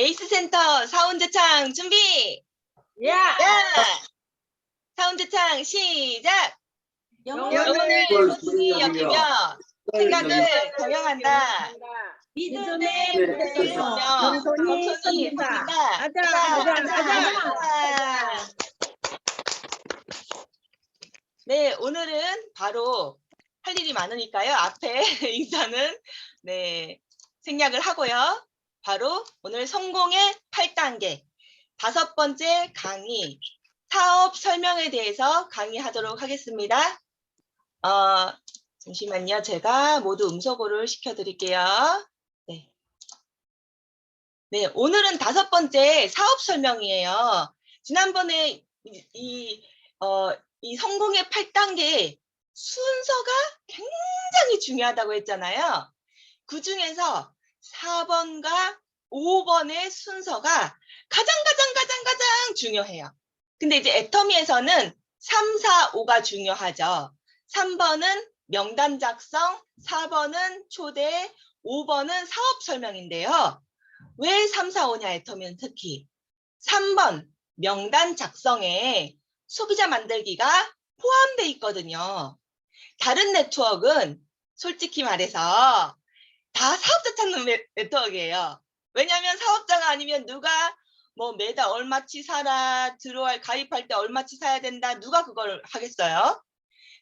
에이스 센터 사운드창 준비! 야! 야! 사운드창 시작! 영혼을 소중히 여기며 생각을 경영한다. 믿음의 분명하며 겸손히 있습니다. 가자! 네, 오늘은 바로 할 일이 많으니까요. 앞에 인사는 생략을 하고요. 바로 오늘 성공의 8단계 5번째 강의 사업 설명에 대해서 강의하도록 하겠습니다. 잠시만요. 제가 모두 음소거를 시켜드릴게요. 네, 오늘은 5번째 사업 설명이에요. 지난번에 이 성공의 8단계 순서가 굉장히 중요하다고 했잖아요. 그 중에서 4번과 5번의 순서가 가장 중요해요. 근데 이제 애터미에서는 3, 4, 5가 중요하죠. 3번은 명단 작성, 4번은 초대, 5번은 사업 설명인데요. 왜 3, 4, 5냐 애터미는 특히 3번 명단 작성에 소비자 만들기가 포함되어 있거든요. 다른 네트워크는 솔직히 말해서 다 사업자 찾는 네트워크예요. 왜냐하면 사업자가 아니면 누가 뭐 매달 얼마치 사라, 가입할 때 얼마치 사야 된다, 누가 그걸 하겠어요?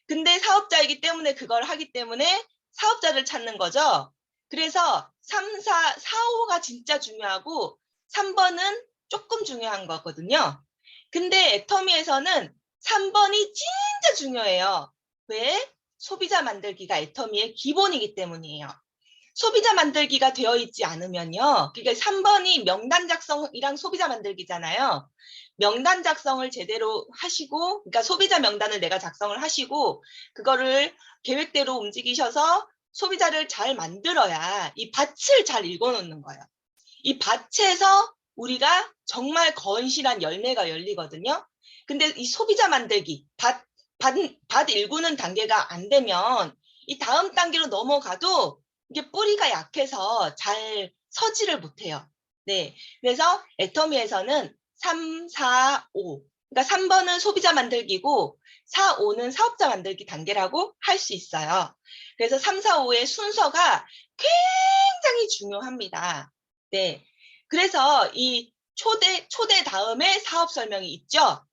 근데 사업자이기 때문에 그걸 하기 때문에 사업자를 찾는 거죠. 그래서 3, 4, 4, 5가 진짜 중요하고 3번은 조금 중요한 거거든요. 근데 애터미에서는 3번이 진짜 중요해요. 왜? 소비자 만들기가 애터미의 기본이기 때문이에요. 소비자 만들기가 되어 있지 않으면요. 그러니까 3번이 명단 작성이랑 소비자 만들기잖아요. 명단 작성을 제대로 하시고, 그러니까 소비자 명단을 내가 작성을 하시고, 그거를 계획대로 움직이셔서 소비자를 잘 만들어야 이 밭을 잘 읽어놓는 거예요. 이 밭에서 우리가 정말 건실한 열매가 열리거든요. 근데 이 소비자 만들기, 밭 일구는 단계가 안 되면 이 다음 단계로 넘어가도 이게 뿌리가 약해서 잘 서지를 못해요. 네, 그래서 애터미에서는 3, 4, 5. 그러니까 3번은 소비자 만들기고 4, 5는 사업자 만들기 단계라고 할 수 있어요. 그래서 3, 4, 5의 순서가 굉장히 중요합니다. 네, 그래서 이 초대 다음에 사업 설명이 있죠.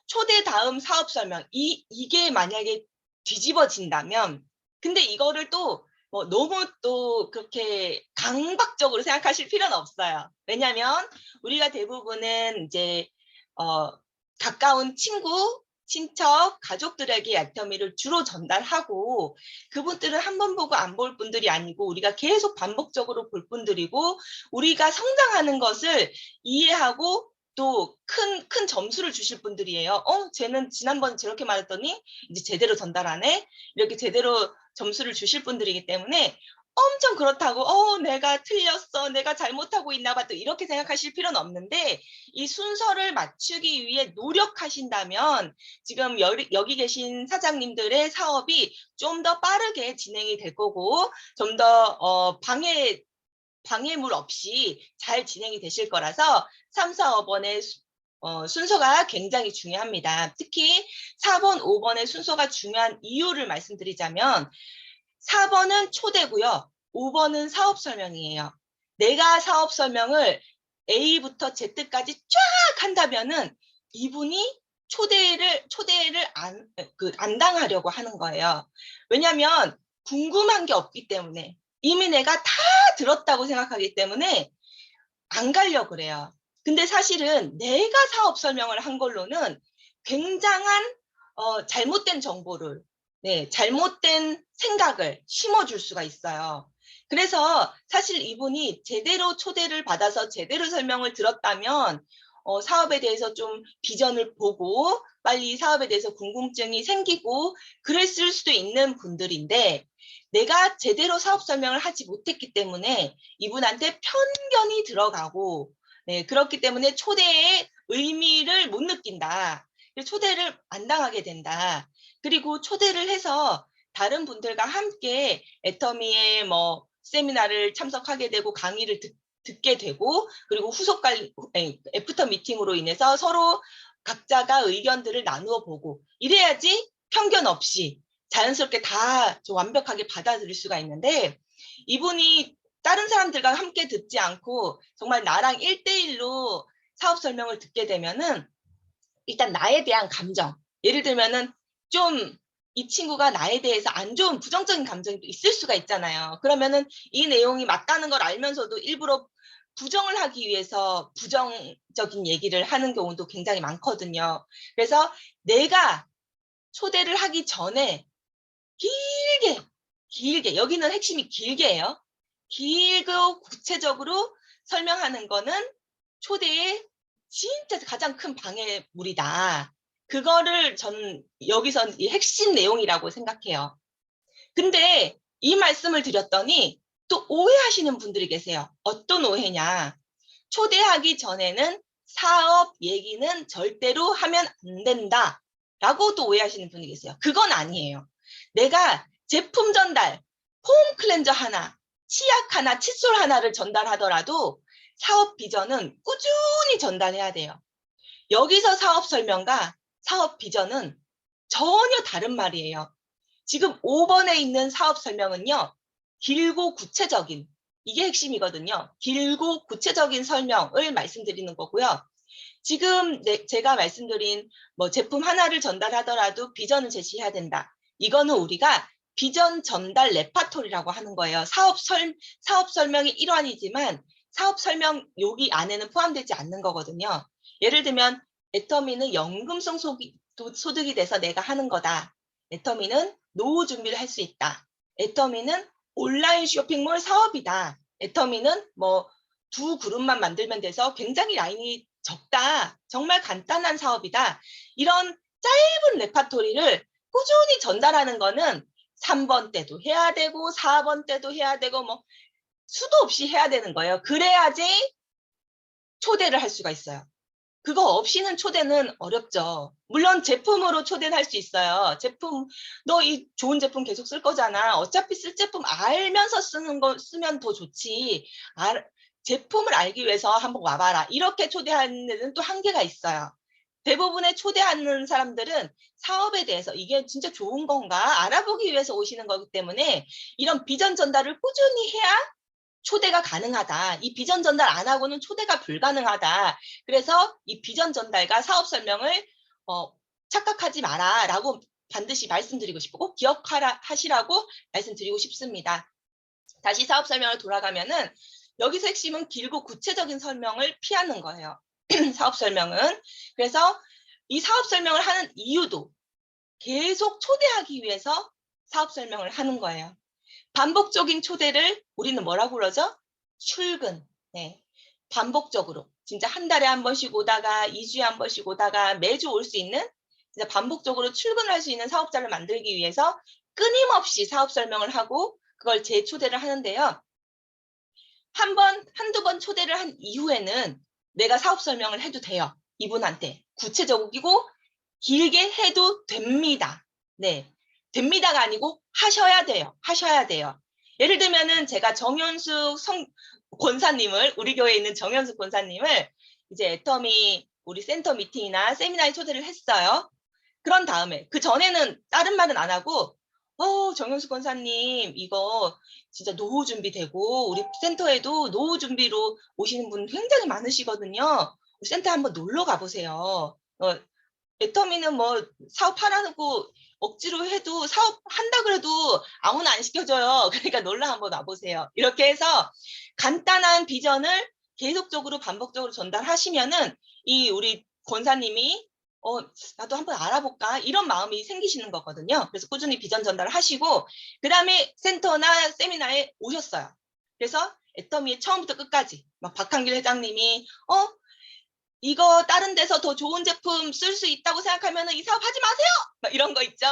초대 다음 사업 설명, 이게 만약에 뒤집어진다면, 근데 이거를 또 너무 또 그렇게 강박적으로 생각하실 필요는 없어요. 왜냐하면 우리가 대부분은 이제 가까운 친구, 친척, 가족들에게 애터미를 주로 전달하고 그분들은 한 번 보고 안 볼 분들이 아니고 우리가 계속 반복적으로 볼 분들이고 우리가 성장하는 것을 이해하고 또 큰 점수를 주실 분들이에요. 쟤는 지난번에 저렇게 말했더니 이제 제대로 전달하네? 이렇게 제대로 점수를 주실 분들이기 때문에 엄청 그렇다고 내가 틀렸어, 내가 잘못하고 있나 봐, 또 이렇게 생각하실 필요는 없는데 이 순서를 맞추기 위해 노력하신다면 지금 여기 계신 사장님들의 사업이 좀 더 빠르게 진행이 될 거고 좀 더 방해물 없이 잘 진행이 되실 거라서 3, 4, 5번의 순서가 굉장히 중요합니다. 특히 4번, 5번의 순서가 중요한 이유를 말씀드리자면 4번은 초대고요. 5번은 사업 설명이에요. 내가 사업 설명을 A부터 Z까지 쫙 한다면은 이분이 초대를 안 당하려고 하는 거예요. 왜냐하면 궁금한 게 없기 때문에 이미 내가 다 들었다고 생각하기 때문에 안 가려고 그래요. 근데 사실은 내가 사업 설명을 한 걸로는 굉장한 잘못된 정보를, 잘못된 생각을 심어줄 수가 있어요. 그래서 사실 이분이 제대로 초대를 받아서 제대로 설명을 들었다면 사업에 대해서 좀 비전을 보고 빨리 사업에 대해서 궁금증이 생기고 그랬을 수도 있는 분들인데 내가 제대로 사업 설명을 하지 못했기 때문에 이분한테 편견이 들어가고 그렇기 때문에 초대의 의미를 못 느낀다. 초대를 안 당하게 된다. 그리고 초대를 해서 다른 분들과 함께 애터미의 세미나를 참석하게 되고 강의를 듣게 되고, 그리고 후속 관리, 애프터 미팅으로 인해서 서로 각자가 의견들을 나누어 보고, 이래야지 편견 없이 자연스럽게 다 완벽하게 받아들일 수가 있는데, 이분이 다른 사람들과 함께 듣지 않고 정말 나랑 1대1로 사업 설명을 듣게 되면은 일단 나에 대한 감정, 예를 들면은 좀 이 친구가 나에 대해서 안 좋은 부정적인 감정이 있을 수가 있잖아요. 그러면은 이 내용이 맞다는 걸 알면서도 일부러 부정을 하기 위해서 부정적인 얘기를 하는 경우도 굉장히 많거든요. 그래서 내가 초대를 하기 전에 길게, 여기는 핵심이 길게예요. 길고 구체적으로 설명하는 거는 초대의 진짜 가장 큰 방해물이다. 그거를 전 여기선 이 핵심 내용이라고 생각해요. 근데 이 말씀을 드렸더니 또 오해하시는 분들이 계세요. 어떤 오해냐? 초대하기 전에는 사업 얘기는 절대로 하면 안 된다. 라고 또 오해하시는 분이 계세요. 그건 아니에요. 내가 제품 전달, 폼 클렌저 하나, 치약 하나, 칫솔 하나를 전달하더라도 사업 비전은 꾸준히 전달해야 돼요. 여기서 사업 설명과 사업 비전은 전혀 다른 말이에요. 지금 5번에 있는 사업 설명은요, 길고 구체적인, 이게 핵심이거든요. 길고 구체적인 설명을 말씀드리는 거고요. 지금 제가 말씀드린 뭐 제품 하나를 전달하더라도 비전을 제시해야 된다. 이거는 우리가 비전 전달 레파토리라고 하는 거예요. 사업 설명의 일환이지만 사업 설명 여기 안에는 포함되지 않는 거거든요. 예를 들면 애터미는 연금성 소득이 돼서 내가 하는 거다. 애터미는 노후 준비를 할 수 있다. 애터미는 온라인 쇼핑몰 사업이다. 애터미는 뭐 두 그룹만 만들면 돼서 굉장히 라인이 적다. 정말 간단한 사업이다. 이런 짧은 레파토리를 꾸준히 전달하는 거는 3번 때도 해야 되고 4번 때도 해야 되고 뭐 수도 없이 해야 되는 거예요. 그래야지 초대를 할 수가 있어요. 그거 없이는 초대는 어렵죠. 물론 제품으로 초대는 할 수 있어요. 제품, 너 이 좋은 제품 계속 쓸 거잖아. 어차피 쓸 제품 알면서 쓰면 더 좋지. 제품을 알기 위해서 한번 와봐라. 이렇게 초대하는 데는 또 한계가 있어요. 대부분의 초대하는 사람들은 사업에 대해서 이게 진짜 좋은 건가 알아보기 위해서 오시는 거기 때문에 이런 비전 전달을 꾸준히 해야 초대가 가능하다. 이 비전 전달 안 하고는 초대가 불가능하다. 그래서 이 비전 전달과 사업 설명을 착각하지 마라 라고 반드시 말씀드리고 싶고 꼭 기억하시라고 말씀드리고 싶습니다. 다시 사업 설명을 돌아가면은 여기서 핵심은 길고 구체적인 설명을 피하는 거예요. 사업 설명은. 그래서 이 사업 설명을 하는 이유도 계속 초대하기 위해서 사업 설명을 하는 거예요. 반복적인 초대를 우리는 뭐라고 그러죠? 출근. 네. 반복적으로. 진짜 한 달에 한 번씩 오다가 2주에 한 번씩 오다가 매주 올 수 있는 진짜 반복적으로 출근할 수 있는 사업자를 만들기 위해서 끊임없이 사업 설명을 하고 그걸 재초대를 하는데요. 한두 번 초대를 한 이후에는 내가 사업 설명을 해도 돼요. 이분한테. 구체적이고 길게 해도 됩니다. 네. 됩니다가 아니고 하셔야 돼요. 하셔야 돼요. 예를 들면은 제가 정현숙 권사님을, 우리 교회에 있는 정현숙 권사님을 이제 애터미 우리 센터 미팅이나 세미나에 초대를 했어요. 그런 다음에, 그 전에는 다른 말은 안 하고, 정현숙 권사님, 이거 진짜 노후 준비되고, 우리 센터에도 노후 준비로 오시는 분 굉장히 많으시거든요. 우리 센터 한번 놀러 가보세요. 애터미는 뭐 사업하라고 억지로 해도 사업한다 그래도 아무나 안 시켜줘요. 그러니까 놀러 한번 와보세요. 이렇게 해서 간단한 비전을 계속적으로 반복적으로 전달하시면은 이 우리 권사님이 나도 한번 알아볼까 이런 마음이 생기시는 거거든요. 그래서 꾸준히 비전 전달을 하시고 그 다음에 센터나 세미나에 오셨어요. 그래서 애터미의 처음부터 끝까지 막 박한길 회장님이 이거 다른 데서 더 좋은 제품 쓸 수 있다고 생각하면 이 사업 하지 마세요! 막 이런 거 있죠.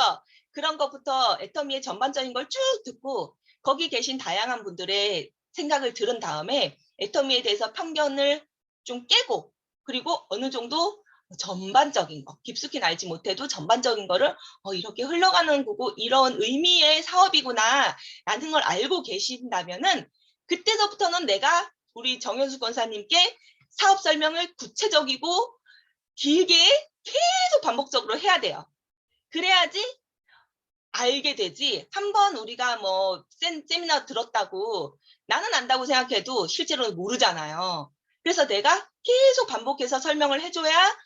그런 것부터 애터미의 전반적인 걸 쭉 듣고 거기 계신 다양한 분들의 생각을 들은 다음에 애터미에 대해서 편견을 좀 깨고 그리고 어느 정도 전반적인 거, 깊숙이는 알지 못해도 전반적인 거를 이렇게 흘러가는 거고 이런 의미의 사업이구나 라는 걸 알고 계신다면은 그때서부터는 내가 우리 정현수 권사님께 사업 설명을 구체적이고 길게 계속 반복적으로 해야 돼요. 그래야지 알게 되지. 한번 우리가 뭐 세미나 들었다고 나는 안다고 생각해도 실제로는 모르잖아요. 그래서 내가 계속 반복해서 설명을 해줘야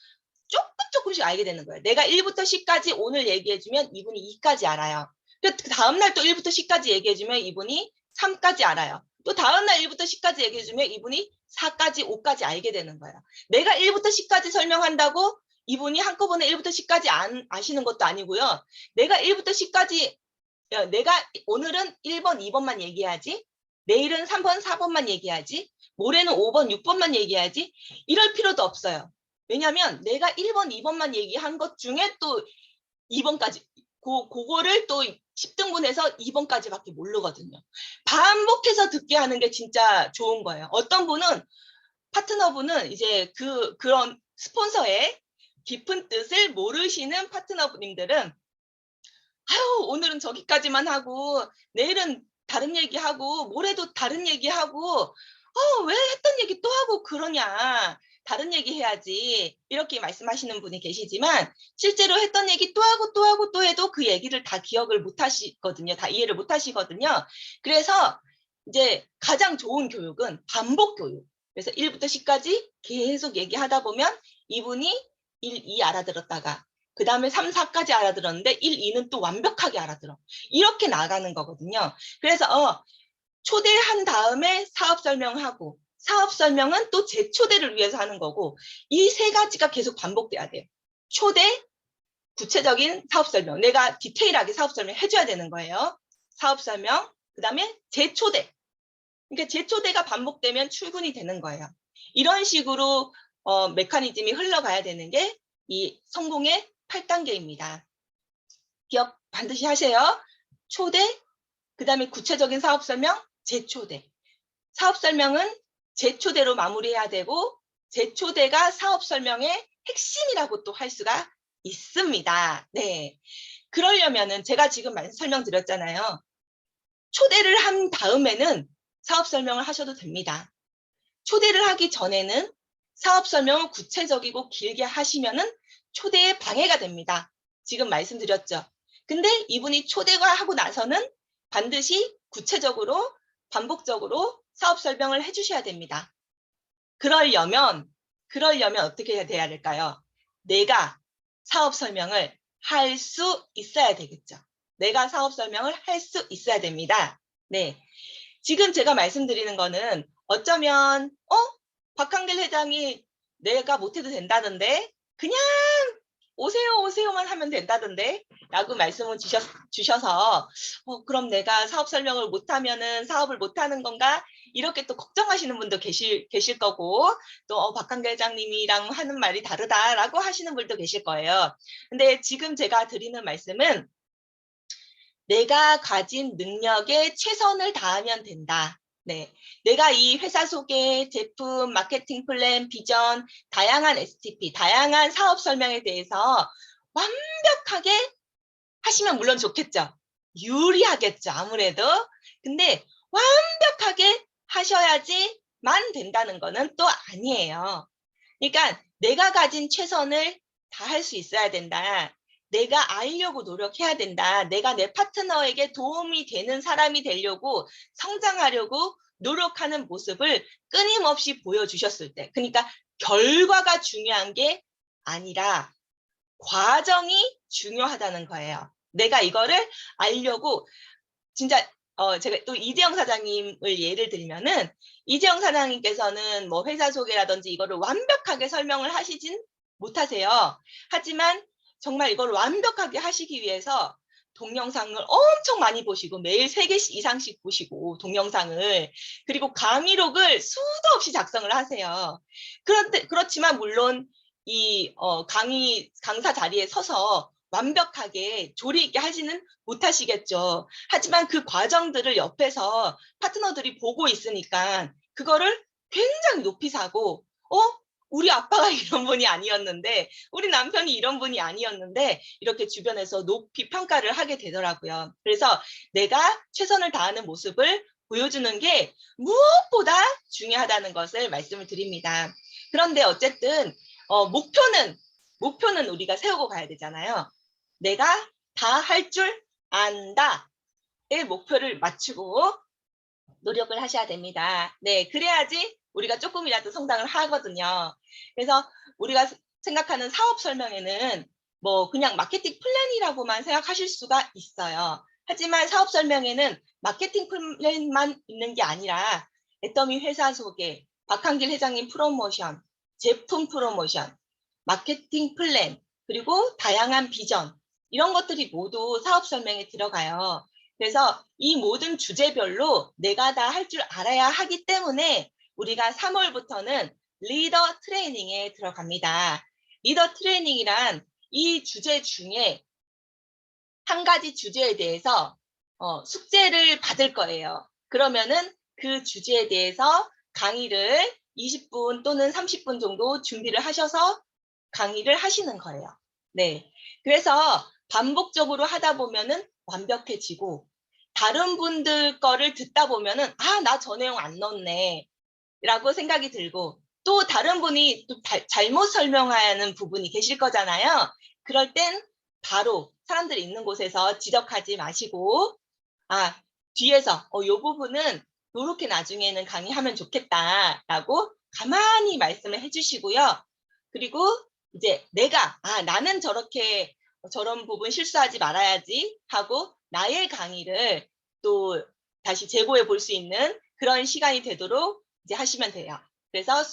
조금씩 알게 되는 거예요. 내가 1부터 10까지 오늘 얘기해주면 이분이 2까지 알아요. 그 다음날 또 1부터 10까지 얘기해주면 이분이 3까지 알아요. 또 다음날 1부터 10까지 얘기해주면 이분이 4까지, 5까지 알게 되는 거예요. 내가 1부터 10까지 설명한다고 이분이 한꺼번에 1부터 10까지 아시는 것도 아니고요. 내가 1부터 10까지, 내가 오늘은 1번, 2번만 얘기해야지. 내일은 3번, 4번만 얘기해야지. 모레는 5번, 6번만 얘기해야지. 이럴 필요도 없어요. 왜냐면 내가 1번, 2번만 얘기한 것 중에 또 2번까지, 그거를 또 10등분해서 2번까지밖에 모르거든요. 반복해서 듣게 하는 게 진짜 좋은 거예요. 어떤 분은, 파트너분은 이제 그런 스폰서의 깊은 뜻을 모르시는 파트너님들은, 아유, 오늘은 저기까지만 하고, 내일은 다른 얘기하고, 모레도 다른 얘기하고, 왜 했던 얘기 또 하고 그러냐. 다른 얘기 해야지. 이렇게 말씀하시는 분이 계시지만, 실제로 했던 얘기 또 하고 또 하고 또 해도 그 얘기를 다 기억을 못 하시거든요. 다 이해를 못 하시거든요. 그래서 이제 가장 좋은 교육은 반복 교육. 그래서 1부터 10까지 계속 얘기하다 보면 이분이 1, 2 알아들었다가 그 다음에 3, 4까지 알아들었는데 1, 2는 또 완벽하게 알아들어. 이렇게 나가는 거거든요. 그래서 초대한 다음에 사업 설명하고 사업 설명은 또 재초대를 위해서 하는 거고 이 세 가지가 계속 반복돼야 돼요. 초대, 구체적인 사업 설명. 내가 디테일하게 사업 설명 해줘야 되는 거예요. 사업 설명, 그 다음에 재초대. 그러니까 재초대가 반복되면 출근이 되는 거예요. 이런 식으로 메커니즘이 흘러가야 되는 게 이 성공의 8단계입니다. 기억 반드시 하세요. 초대, 그 다음에 구체적인 사업 설명, 재초대. 사업 설명은 재초대로 마무리해야 되고 재초대가 사업 설명의 핵심이라고 또 할 수가 있습니다. 네. 그러려면은 제가 지금 설명드렸잖아요. 초대를 한 다음에는 사업 설명을 하셔도 됩니다. 초대를 하기 전에는 사업 설명을 구체적이고 길게 하시면은 초대에 방해가 됩니다. 지금 말씀드렸죠. 근데 이분이 초대가 하고 나서는 반드시 구체적으로 반복적으로 사업 설명을 해주셔야 됩니다. 그러려면 어떻게 돼야 될까요? 내가 사업 설명을 할 수 있어야 되겠죠. 내가 사업 설명을 할 수 있어야 됩니다. 네. 지금 제가 말씀드리는 거는 어쩌면 박한길 회장이 내가 못해도 된다던데 그냥 오세요만 하면 된다던데 라고 말씀을 주셔서 그럼 내가 사업 설명을 못하면은 사업을 못하는 건가 이렇게 또 걱정하시는 분도 계실 거고 또 박한길 회장님이랑 하는 말이 다르다라고 하시는 분도 계실 거예요. 근데 지금 제가 드리는 말씀은 내가 가진 능력에 최선을 다하면 된다. 네, 내가 이 회사 소개, 제품, 마케팅 플랜, 비전, 다양한 STP, 다양한 사업 설명에 대해서 완벽하게 하시면 물론 좋겠죠. 유리하겠죠, 아무래도. 근데 완벽하게 하셔야지만 된다는 거는 또 아니에요. 그러니까 내가 가진 최선을 다할 수 있어야 된다. 내가 알려고 노력해야 된다. 내가 내 파트너에게 도움이 되는 사람이 되려고 성장하려고 노력하는 모습을 끊임없이 보여주셨을 때. 그러니까 결과가 중요한 게 아니라 과정이 중요하다는 거예요. 내가 이거를 알려고 진짜 제가 또 이재영 사장님을 예를 들면은 이재영 사장님께서는 뭐 회사 소개라든지 이거를 완벽하게 설명을 하시진 못하세요. 하지만 정말 이걸 완벽하게 하시기 위해서 동영상을 엄청 많이 보시고 매일 3개씩 이상씩 보시고 동영상을 그리고 강의록을 수도 없이 작성을 하세요. 그렇지만 물론 이 강사 자리에 서서 완벽하게 조리 있게 하지는 못하시겠죠. 하지만 그 과정들을 옆에서 파트너들이 보고 있으니까 그거를 굉장히 높이 사고 우리 아빠가 이런 분이 아니었는데 우리 남편이 이런 분이 아니었는데 이렇게 주변에서 높이 평가를 하게 되더라고요. 그래서 내가 최선을 다하는 모습을 보여주는 게 무엇보다 중요하다는 것을 말씀을 드립니다. 그런데 어쨌든 목표는 우리가 세우고 가야 되잖아요. 내가 다 할 줄 안다의 목표를 맞추고 노력을 하셔야 됩니다. 네, 그래야지 우리가 조금이라도 성장을 하거든요. 그래서 우리가 생각하는 사업 설명회는 뭐 그냥 마케팅 플랜이라고만 생각하실 수가 있어요. 하지만 사업 설명회는 마케팅 플랜만 있는 게 아니라 애터미 회사 소개, 박한길 회장님 프로모션, 제품 프로모션, 마케팅 플랜, 그리고 다양한 비전, 이런 것들이 모두 사업 설명에 들어가요. 그래서 이 모든 주제별로 내가 다 할 줄 알아야 하기 때문에 우리가 3월부터는 리더 트레이닝에 들어갑니다. 리더 트레이닝이란 이 주제 중에 한 가지 주제에 대해서 숙제를 받을 거예요. 그러면은 그 주제에 대해서 강의를 20분 또는 30분 정도 준비를 하셔서 강의를 하시는 거예요. 네. 그래서 반복적으로 하다 보면은 완벽해지고 다른 분들 거를 듣다 보면은 나 저 내용 안 넣었네 라고 생각이 들고 또 다른 분이 또 잘못 설명하는 부분이 계실 거잖아요. 그럴 땐 바로 사람들이 있는 곳에서 지적하지 마시고 뒤에서 요 부분은 요렇게 나중에는 강의하면 좋겠다라고 가만히 말씀을 해주시고요. 그리고 이제 내가 나는 저런 부분 실수하지 말아야지 하고 나의 강의를 또 다시 재고해 볼 수 있는 그런 시간이 되도록 이제 하시면 돼요. 그래서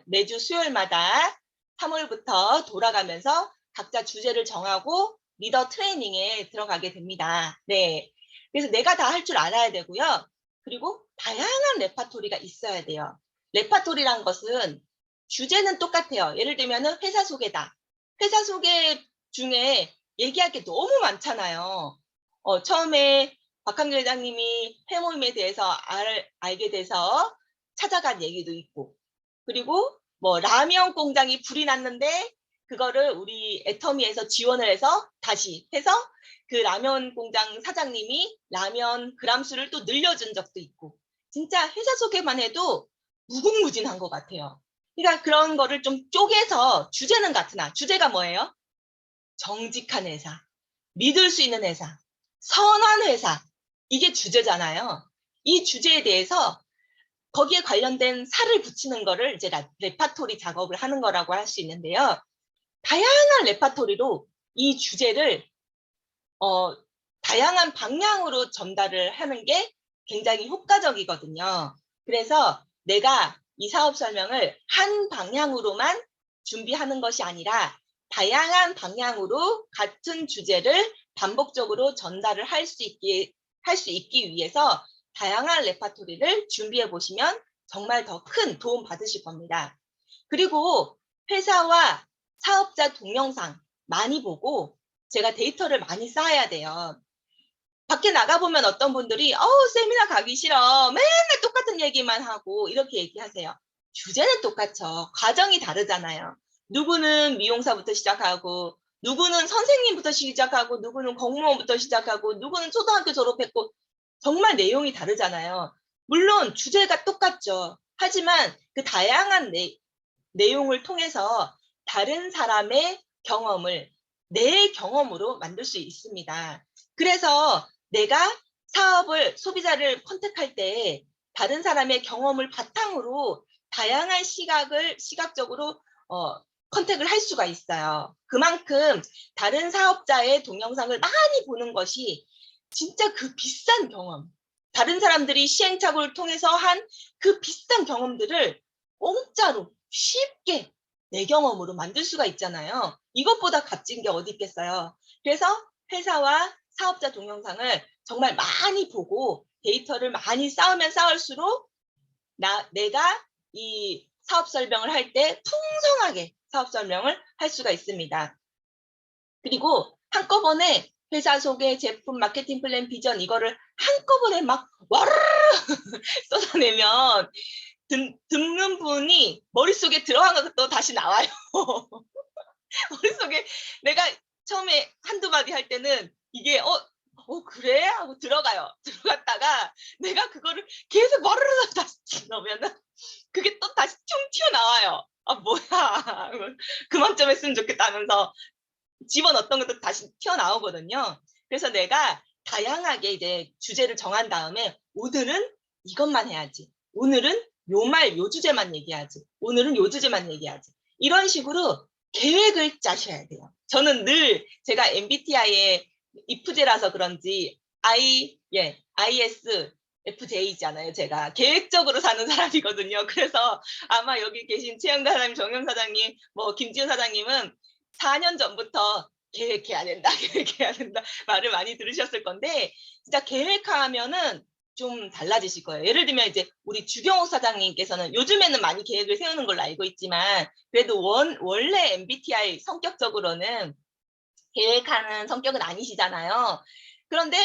매주 수요일마다 3월부터 돌아가면서 각자 주제를 정하고 리더 트레이닝에 들어가게 됩니다. 네. 그래서 내가 다 할 줄 알아야 되고요. 그리고 다양한 레파토리가 있어야 돼요. 레파토리란 것은 주제는 똑같아요. 예를 들면 회사 소개다. 회사 소개 중에 얘기할 게 너무 많잖아요. 처음에 박한길 회장님이 회모임에 대해서 알게 돼서 찾아간 얘기도 있고, 그리고 뭐 라면 공장이 불이 났는데 그거를 우리 애터미에서 지원을 해서 다시 해서 그 라면 공장 사장님이 라면 그람수를 또 늘려준 적도 있고, 진짜 회사 소개만 해도 무궁무진한 것 같아요. 그러니까 그런 거를 좀 쪼개서 주제는 같으나 주제가 뭐예요? 정직한 회사, 믿을 수 있는 회사, 선한 회사, 이게 주제잖아요. 이 주제에 대해서 거기에 관련된 살을 붙이는 거를 이제 레파토리 작업을 하는 거라고 할 수 있는데요. 다양한 레파토리로 이 주제를 다양한 방향으로 전달을 하는 게 굉장히 효과적이거든요. 그래서 내가 이 사업 설명을 한 방향으로만 준비하는 것이 아니라 다양한 방향으로 같은 주제를 반복적으로 전달을 할 수 있기 위해서 다양한 레파토리를 준비해 보시면 정말 더 큰 도움 받으실 겁니다. 그리고 회사와 사업자 동영상 많이 보고 제가 데이터를 많이 쌓아야 돼요. 밖에 나가보면 어떤 분들이 세미나 가기 싫어. 맨날 똑같은 얘기만 하고 이렇게 얘기하세요. 주제는 똑같죠. 과정이 다르잖아요. 누구는 미용사부터 시작하고 누구는 선생님부터 시작하고 누구는 공무원부터 시작하고 누구는 초등학교 졸업했고 정말 내용이 다르잖아요. 물론 주제가 똑같죠. 하지만 그 다양한 내용을 통해서 다른 사람의 경험을 내 경험으로 만들 수 있습니다. 그래서 내가 소비자를 컨택할 때 다른 사람의 경험을 바탕으로 다양한 시각적으로 컨택을 할 수가 있어요. 그만큼 다른 사업자의 동영상을 많이 보는 것이 진짜 그 비싼 경험, 다른 사람들이 시행착오를 통해서 한 그 비싼 경험들을 공짜로 쉽게 내 경험으로 만들 수가 있잖아요. 이것보다 값진 게 어디 있겠어요. 그래서 회사와 사업자 동영상을 정말 많이 보고 데이터를 많이 쌓으면 쌓을수록 내가 이 사업 설명을 할 때 풍성하게 사업 설명을 할 수가 있습니다. 그리고 한꺼번에 회사 소개, 제품, 마케팅 플랜, 비전 이거를 한꺼번에 막 와르르 쏟아내면 듣는 분이 머릿속에 들어간 것도 다시 나와요. 머릿속에 내가 처음에 한두 마디 할 때는 이게 그래? 하고 들어가요. 들어갔다가 내가 그거를 계속 머르르 다시 넣으면은 그게 또 다시 퉁 튀어나와요. 뭐야. 그만 좀 했으면 좋겠다 하면서 집어넣었던 것도 다시 튀어나오거든요. 그래서 내가 다양하게 이제 주제를 정한 다음에 오늘은 이것만 해야지. 오늘은 요 말, 요 주제만 얘기하지. 오늘은 요 주제만 얘기하지. 이런 식으로 계획을 짜셔야 돼요. 저는 늘 제가 MBTI의 IFJ라서 그런지 ISFJ잖아요. 제가 계획적으로 사는 사람이거든요. 그래서 아마 여기 계신 최영다 사장님, 정영 사장님, 뭐 김지훈 사장님은 4년 전부터 계획해야 된다, 계획해야 된다 말을 많이 들으셨을 건데 진짜 계획하면은 좀 달라지실 거예요. 예를 들면 이제 우리 주경옥 사장님께서는 요즘에는 많이 계획을 세우는 걸로 알고 있지만 그래도 원래 MBTI 성격적으로는 계획하는 성격은 아니시잖아요. 그런데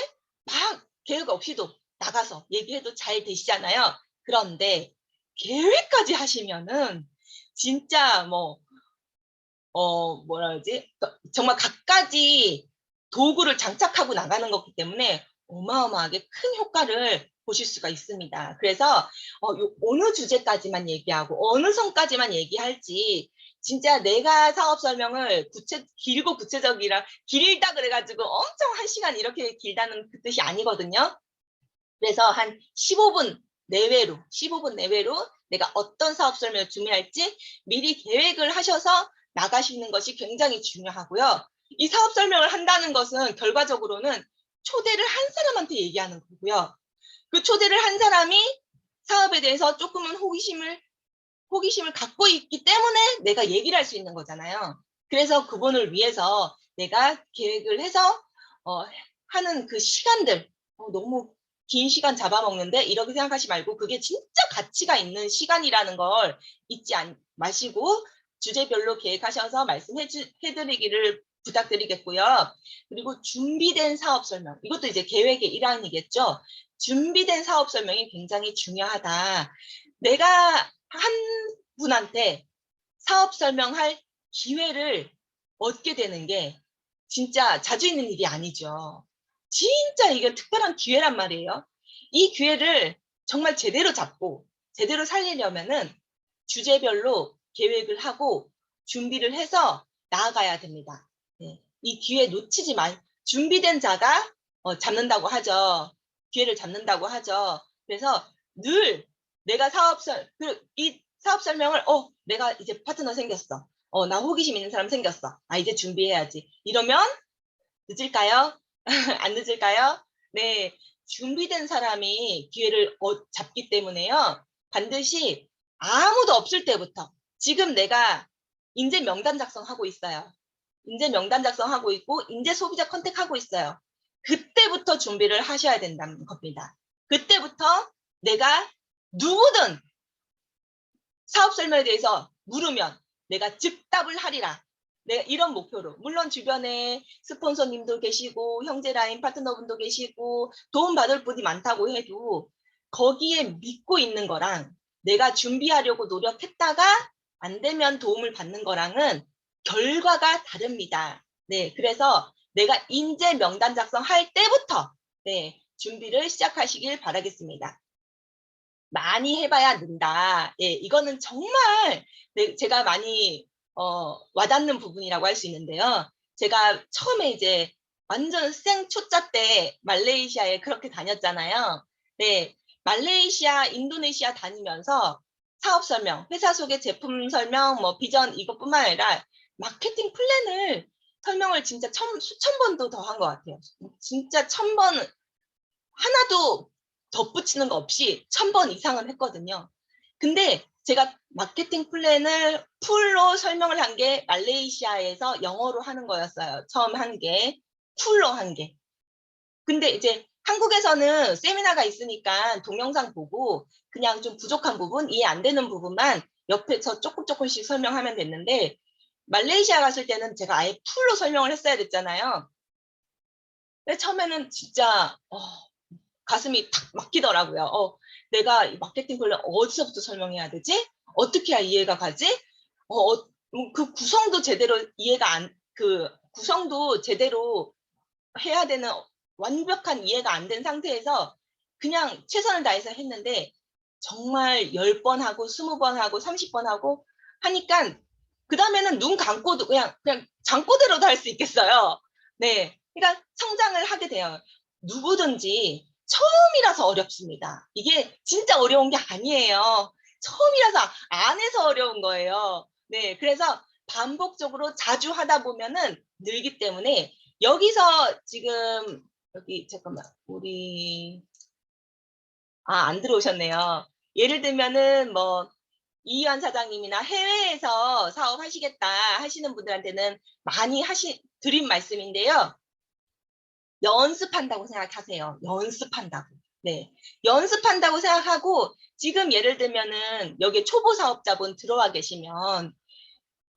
막 계획 없이도 나가서 얘기해도 잘 되시잖아요. 그런데 계획까지 하시면은 진짜 뭐라 그러지? 정말 갖가지 도구를 장착하고 나가는 거기 때문에 어마어마하게 큰 효과를 보실 수가 있습니다. 그래서 어느 주제까지만 얘기하고 어느 선까지만 얘기할지 진짜 내가 사업 설명을 길고 구체적이라 길다 그래가지고 엄청 1시간 이렇게 길다는 그 뜻이 아니거든요. 그래서 한 15분 내외로 내가 어떤 사업 설명을 준비할지 미리 계획을 하셔서 나가시는 것이 굉장히 중요하고요. 이 사업 설명을 한다는 것은 결과적으로는 초대를 한 사람한테 얘기하는 거고요. 그 초대를 한 사람이 사업에 대해서 조금은 호기심을 갖고 있기 때문에 내가 얘기를 할 수 있는 거잖아요. 그래서 그분을 위해서 내가 계획을 해서 하는 그 시간들 너무 긴 시간 잡아먹는데 이렇게 생각하지 말고 그게 진짜 가치가 있는 시간이라는 걸 잊지 마시고 주제별로 계획하셔서 말씀해드리기를 부탁드리겠고요. 그리고 준비된 사업 설명 이것도 이제 계획의 일환이겠죠. 준비된 사업 설명이 굉장히 중요하다. 내가 한 분한테 사업 설명할 기회를 얻게 되는 게 진짜 자주 있는 일이 아니죠. 진짜 이게 특별한 기회란 말이에요. 이 기회를 정말 제대로 잡고 제대로 살리려면은 주제별로 계획을 하고 준비를 해서 나아가야 됩니다. 네. 이 기회 놓치지 준비된 자가 잡는다고 하죠. 기회를 잡는다고 하죠. 그래서 늘 내가 이 사업 설명을 내가 이제 파트너 생겼어. 나 호기심 있는 사람 생겼어. 이제 준비해야지. 이러면 늦을까요? 안 늦을까요? 네. 준비된 사람이 기회를 잡기 때문에요. 반드시 아무도 없을 때부터 지금 내가 인재 명단 작성하고 있어요. 인재 명단 작성하고 있고 인재 소비자 컨택하고 있어요. 그때부터 준비를 하셔야 된다는 겁니다. 그때부터 내가 누구든 사업 설명에 대해서 물으면 내가 즉답을 하리라. 내가 이런 목표로 물론 주변에 스폰서님도 계시고 형제라인 파트너분도 계시고 도움받을 분이 많다고 해도 거기에 믿고 있는 거랑 내가 준비하려고 노력했다가 안 되면 도움을 받는 거랑은 결과가 다릅니다. 네, 그래서 내가 인재 명단 작성할 때부터 준비를 시작하시길 바라겠습니다. 많이 해봐야 는다. 예, 이거는 정말 제가 많이 와닿는 부분이라고 할 수 있는데요. 제가 처음에 이제 완전 생초짜 때 말레이시아에 그렇게 다녔잖아요. 네, 말레이시아, 인도네시아 다니면서 사업 설명, 회사 소개, 제품 설명, 뭐 비전 이것뿐만 아니라 마케팅 플랜을 설명을 진짜 수천 번도 더 한 것 같아요. 진짜 1000번 하나도 덧붙이는 거 없이 1000번 이상은 했거든요. 근데 제가 마케팅 플랜을 풀로 설명을 한 게 말레이시아에서 영어로 하는 거였어요. 처음 한 게. 풀로 한 게. 근데 이제 한국에서는 세미나가 있으니까 동영상 보고 그냥 좀 부족한 부분, 이해 안 되는 부분만 옆에서 조금씩 설명하면 됐는데 말레이시아 갔을 때는 제가 아예 풀로 설명을 했어야 됐잖아요. 근데 처음에는 진짜 가슴이 탁 막히더라고요. 내가 이 마케팅 플랜 어디서부터 설명해야 되지? 어떻게 해야 이해가 가지? 그 구성도 제대로 구성도 제대로 해야 되는 완벽한 이해가 안 된 상태에서 그냥 최선을 다해서 했는데 정말 10번 하고 20번 하고 30번 하고 하니까 그다음에는 눈 감고도 그냥 잠꼬대로도 할 수 있겠어요. 네. 그러니까 성장을 하게 돼요. 누구든지 처음이라서 어렵습니다. 이게 진짜 어려운 게 아니에요. 처음이라서 안 해서 어려운 거예요. 네. 그래서 반복적으로 자주 하다 보면은 늘기 때문에 여기서 지금 여기 잠깐만 우리 안 들어오셨네요. 예를 들면은 뭐 이희연 사장님이나 해외에서 사업하시겠다 하시는 분들한테는 많이 드린 말씀인데요. 연습한다고 생각하세요. 연습한다고. 네. 연습한다고 생각하고 지금 예를 들면은 여기 초보 사업자분 들어와 계시면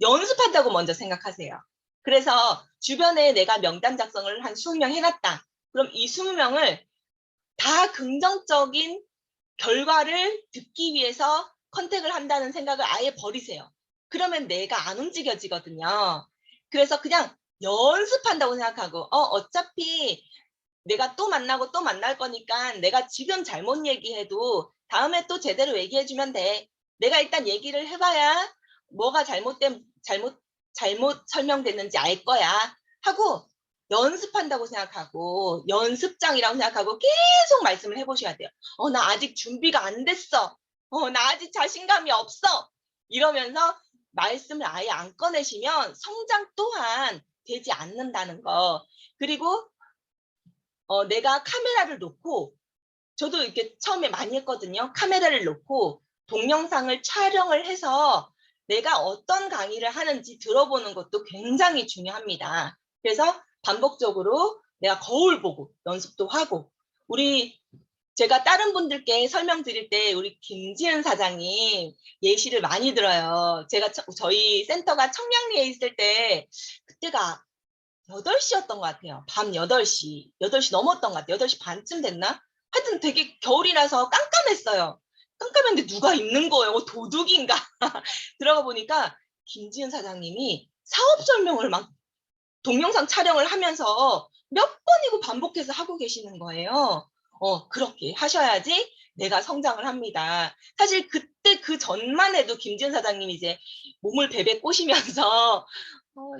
연습한다고 먼저 생각하세요. 그래서 주변에 내가 명단 작성을 한 20명 해놨다. 그럼 이 20명을 다 긍정적인 결과를 듣기 위해서 컨택을 한다는 생각을 아예 버리세요. 그러면 내가 안 움직여지거든요. 그래서 그냥 연습한다고 생각하고 어차피 내가 또 만나고 또 만날 거니까 내가 지금 잘못 얘기해도 다음에 또 제대로 얘기해주면 돼. 내가 일단 얘기를 해봐야 뭐가 잘못 설명됐는지 알 거야 하고 연습한다고 생각하고 연습장이라고 생각하고 계속 말씀을 해보셔야 돼요. 나 아직 준비가 안 됐어. 나 아직 자신감이 없어. 이러면서 말씀을 아예 안 꺼내시면 성장 또한 되지 않는다는 거. 그리고 내가 카메라를 놓고 저도 이렇게 처음에 많이 했거든요. 카메라를 놓고 동영상을 촬영을 해서 내가 어떤 강의를 하는지 들어보는 것도 굉장히 중요합니다. 그래서 반복적으로 내가 거울 보고 연습도 하고 제가 다른 분들께 설명드릴 때 우리 김지은 사장님 예시를 많이 들어요. 제가 저희 센터가 청량리에 있을 때 그때가 8시였던 것 같아요. 밤 8시. 8시 넘었던 것 같아요. 8시 반쯤 됐나? 하여튼 되게 겨울이라서 깜깜했어요. 깜깜했는데 누가 있는 거예요. 도둑인가? 들어가 보니까 김지은 사장님이 사업 설명을 막 동영상 촬영을 하면서 몇 번이고 반복해서 하고 계시는 거예요. 그렇게 하셔야지 내가 성장을 합니다. 사실 그때 그 전만 해도 김지은 사장님이 이제 몸을 베베 꼬시면서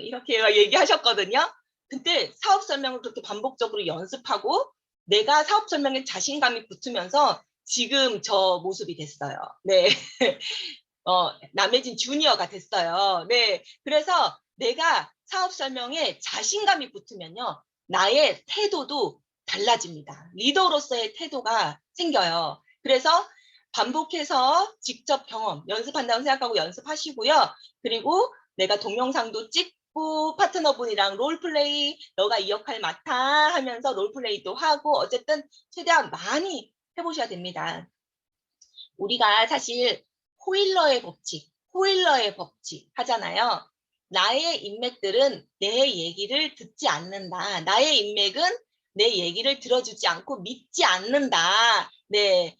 이렇게 얘기하셨거든요. 근데 사업 설명을 그렇게 반복적으로 연습하고 내가 사업 설명에 자신감이 붙으면서 지금 저 모습이 됐어요. 네. 남해진 주니어가 됐어요. 네. 그래서 내가 사업 설명에 자신감이 붙으면요. 나의 태도도 달라집니다. 리더로서의 태도가 생겨요. 그래서 반복해서 직접 경험, 연습한다고 생각하고 연습하시고요. 그리고 내가 동영상도 찍고 파트너분이랑 롤플레이, 너가 이 역할 맡아 하면서 롤플레이도 하고 어쨌든 최대한 많이 해보셔야 됩니다. 우리가 사실 호일러의 법칙 하잖아요. 나의 인맥들은 내 얘기를 듣지 않는다. 나의 인맥은 내 얘기를 들어주지 않고 믿지 않는다. 네.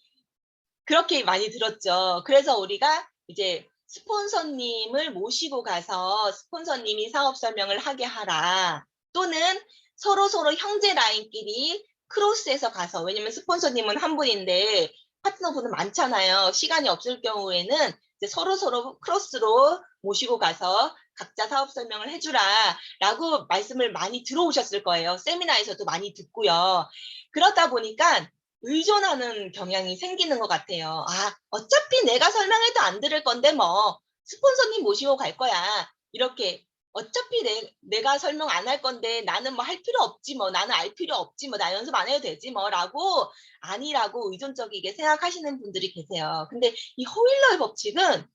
그렇게 많이 들었죠. 그래서 우리가 이제 스폰서님을 모시고 가서 스폰서님이 사업 설명을 하게 하라. 또는 서로 형제 라인끼리 크로스해서 가서, 왜냐면 스폰서님은 한 분인데 파트너분은 많잖아요. 시간이 없을 경우에는 이제 서로 크로스로 모시고 가서 각자 사업 설명을 해주라 라고 말씀을 많이 들어오셨을 거예요. 세미나에서도 많이 듣고요. 그러다 보니까 의존하는 경향이 생기는 것 같아요. 어차피 내가 설명해도 안 들을 건데 뭐 스폰서님 모시고 갈 거야. 이렇게 어차피 내가 설명 안 할 건데 나는 뭐 할 필요 없지 뭐 나는 알 필요 없지 뭐 나 연습 안 해도 되지 뭐 라고 아니라고 의존적이게 생각하시는 분들이 계세요. 근데 이 호일러의 법칙은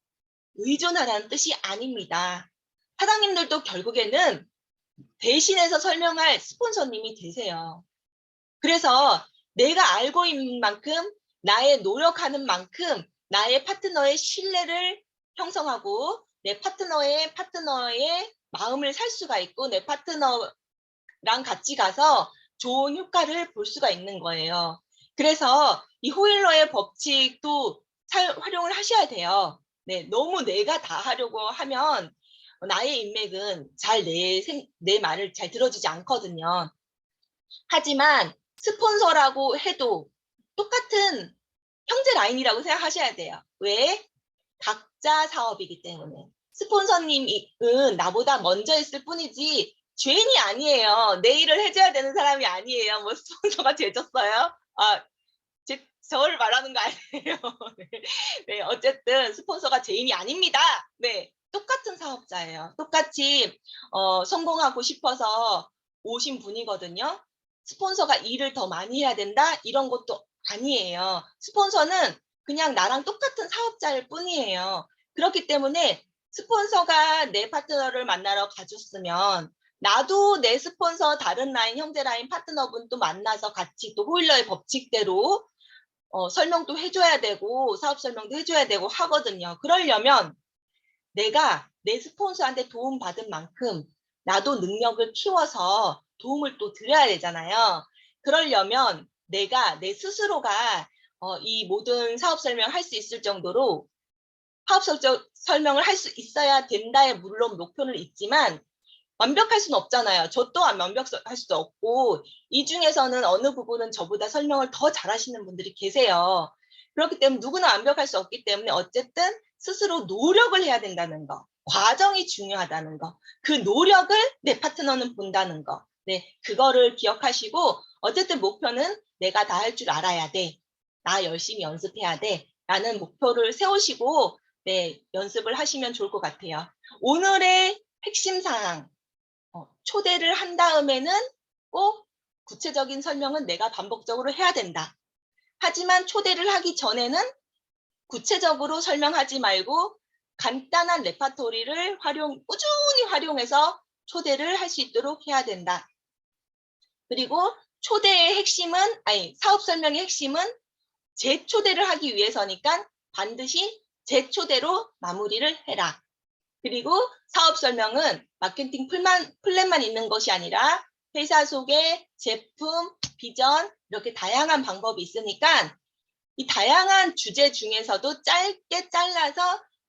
의존하라는 뜻이 아닙니다. 사장님들도 결국에는 대신해서 설명할 스폰서님이 되세요. 그래서 내가 알고 있는 만큼 나의 노력하는 만큼 나의 파트너의 신뢰를 형성하고 내 파트너의 마음을 살 수가 있고 내 파트너랑 같이 가서 좋은 효과를 볼 수가 있는 거예요. 그래서 이 호일러의 법칙도 활용을 하셔야 돼요. 네, 너무 내가 다 하려고 하면 나의 인맥은 내 말을 잘 들어주지 않거든요. 하지만 스폰서라고 해도 똑같은 형제 라인이라고 생각하셔야 돼요. 왜? 각자 사업이기 때문에. 스폰서님은 나보다 먼저 했을 뿐이지 죄인이 아니에요. 내 일을 해줘야 되는 사람이 아니에요. 뭐 스폰서가 죄졌어요? 저를 말하는 거 아니에요. 네. 네, 어쨌든 스폰서가 죄인이 아닙니다. 네, 똑같은 사업자예요. 똑같이 성공하고 싶어서 오신 분이거든요. 스폰서가 일을 더 많이 해야 된다? 이런 것도 아니에요. 스폰서는 그냥 나랑 똑같은 사업자일 뿐이에요. 그렇기 때문에 스폰서가 내 파트너를 만나러 가줬으면 나도 내 스폰서 다른 라인, 형제 라인 파트너분 또 만나서 같이 또 호일러의 법칙대로 설명도 해줘야 되고 사업 설명도 해줘야 되고 하거든요. 그러려면 내가 내 스폰서한테 도움 받은 만큼 나도 능력을 키워서 도움을 또 드려야 되잖아요. 그러려면 내가 내 스스로가 이 모든 사업 설명을 할 수 있을 정도로 사업 설명을 할 수 있어야 된다에 물론 목표는 있지만 완벽할 수는 없잖아요. 저 또한 완벽할 수도 없고 이 중에서는 어느 부분은 저보다 설명을 더 잘하시는 분들이 계세요. 그렇기 때문에 누구나 완벽할 수 없기 때문에 어쨌든 스스로 노력을 해야 된다는 거. 과정이 중요하다는 거. 그 노력을 내 파트너는 본다는 거. 네, 그거를 기억하시고 어쨌든 목표는 내가 다 할 줄 알아야 돼. 나 열심히 연습해야 돼. 라는 목표를 세우시고 네, 연습을 하시면 좋을 것 같아요. 오늘의 핵심 사항. 초대를 한 다음에는 꼭 구체적인 설명은 내가 반복적으로 해야 된다. 하지만 초대를 하기 전에는 구체적으로 설명하지 말고 간단한 레파토리를 꾸준히 활용해서 초대를 할 수 있도록 해야 된다. 그리고 초대의 핵심은, 사업 설명의 핵심은 재초대를 하기 위해서니까 반드시 재초대로 마무리를 해라. 그리고 사업 설명은 마케팅 플랜만 있는 것이 아니라 회사 소개, 제품, 비전 이렇게 다양한 방법이 있으니까 이 다양한 주제 중에서도 짧게 잘라서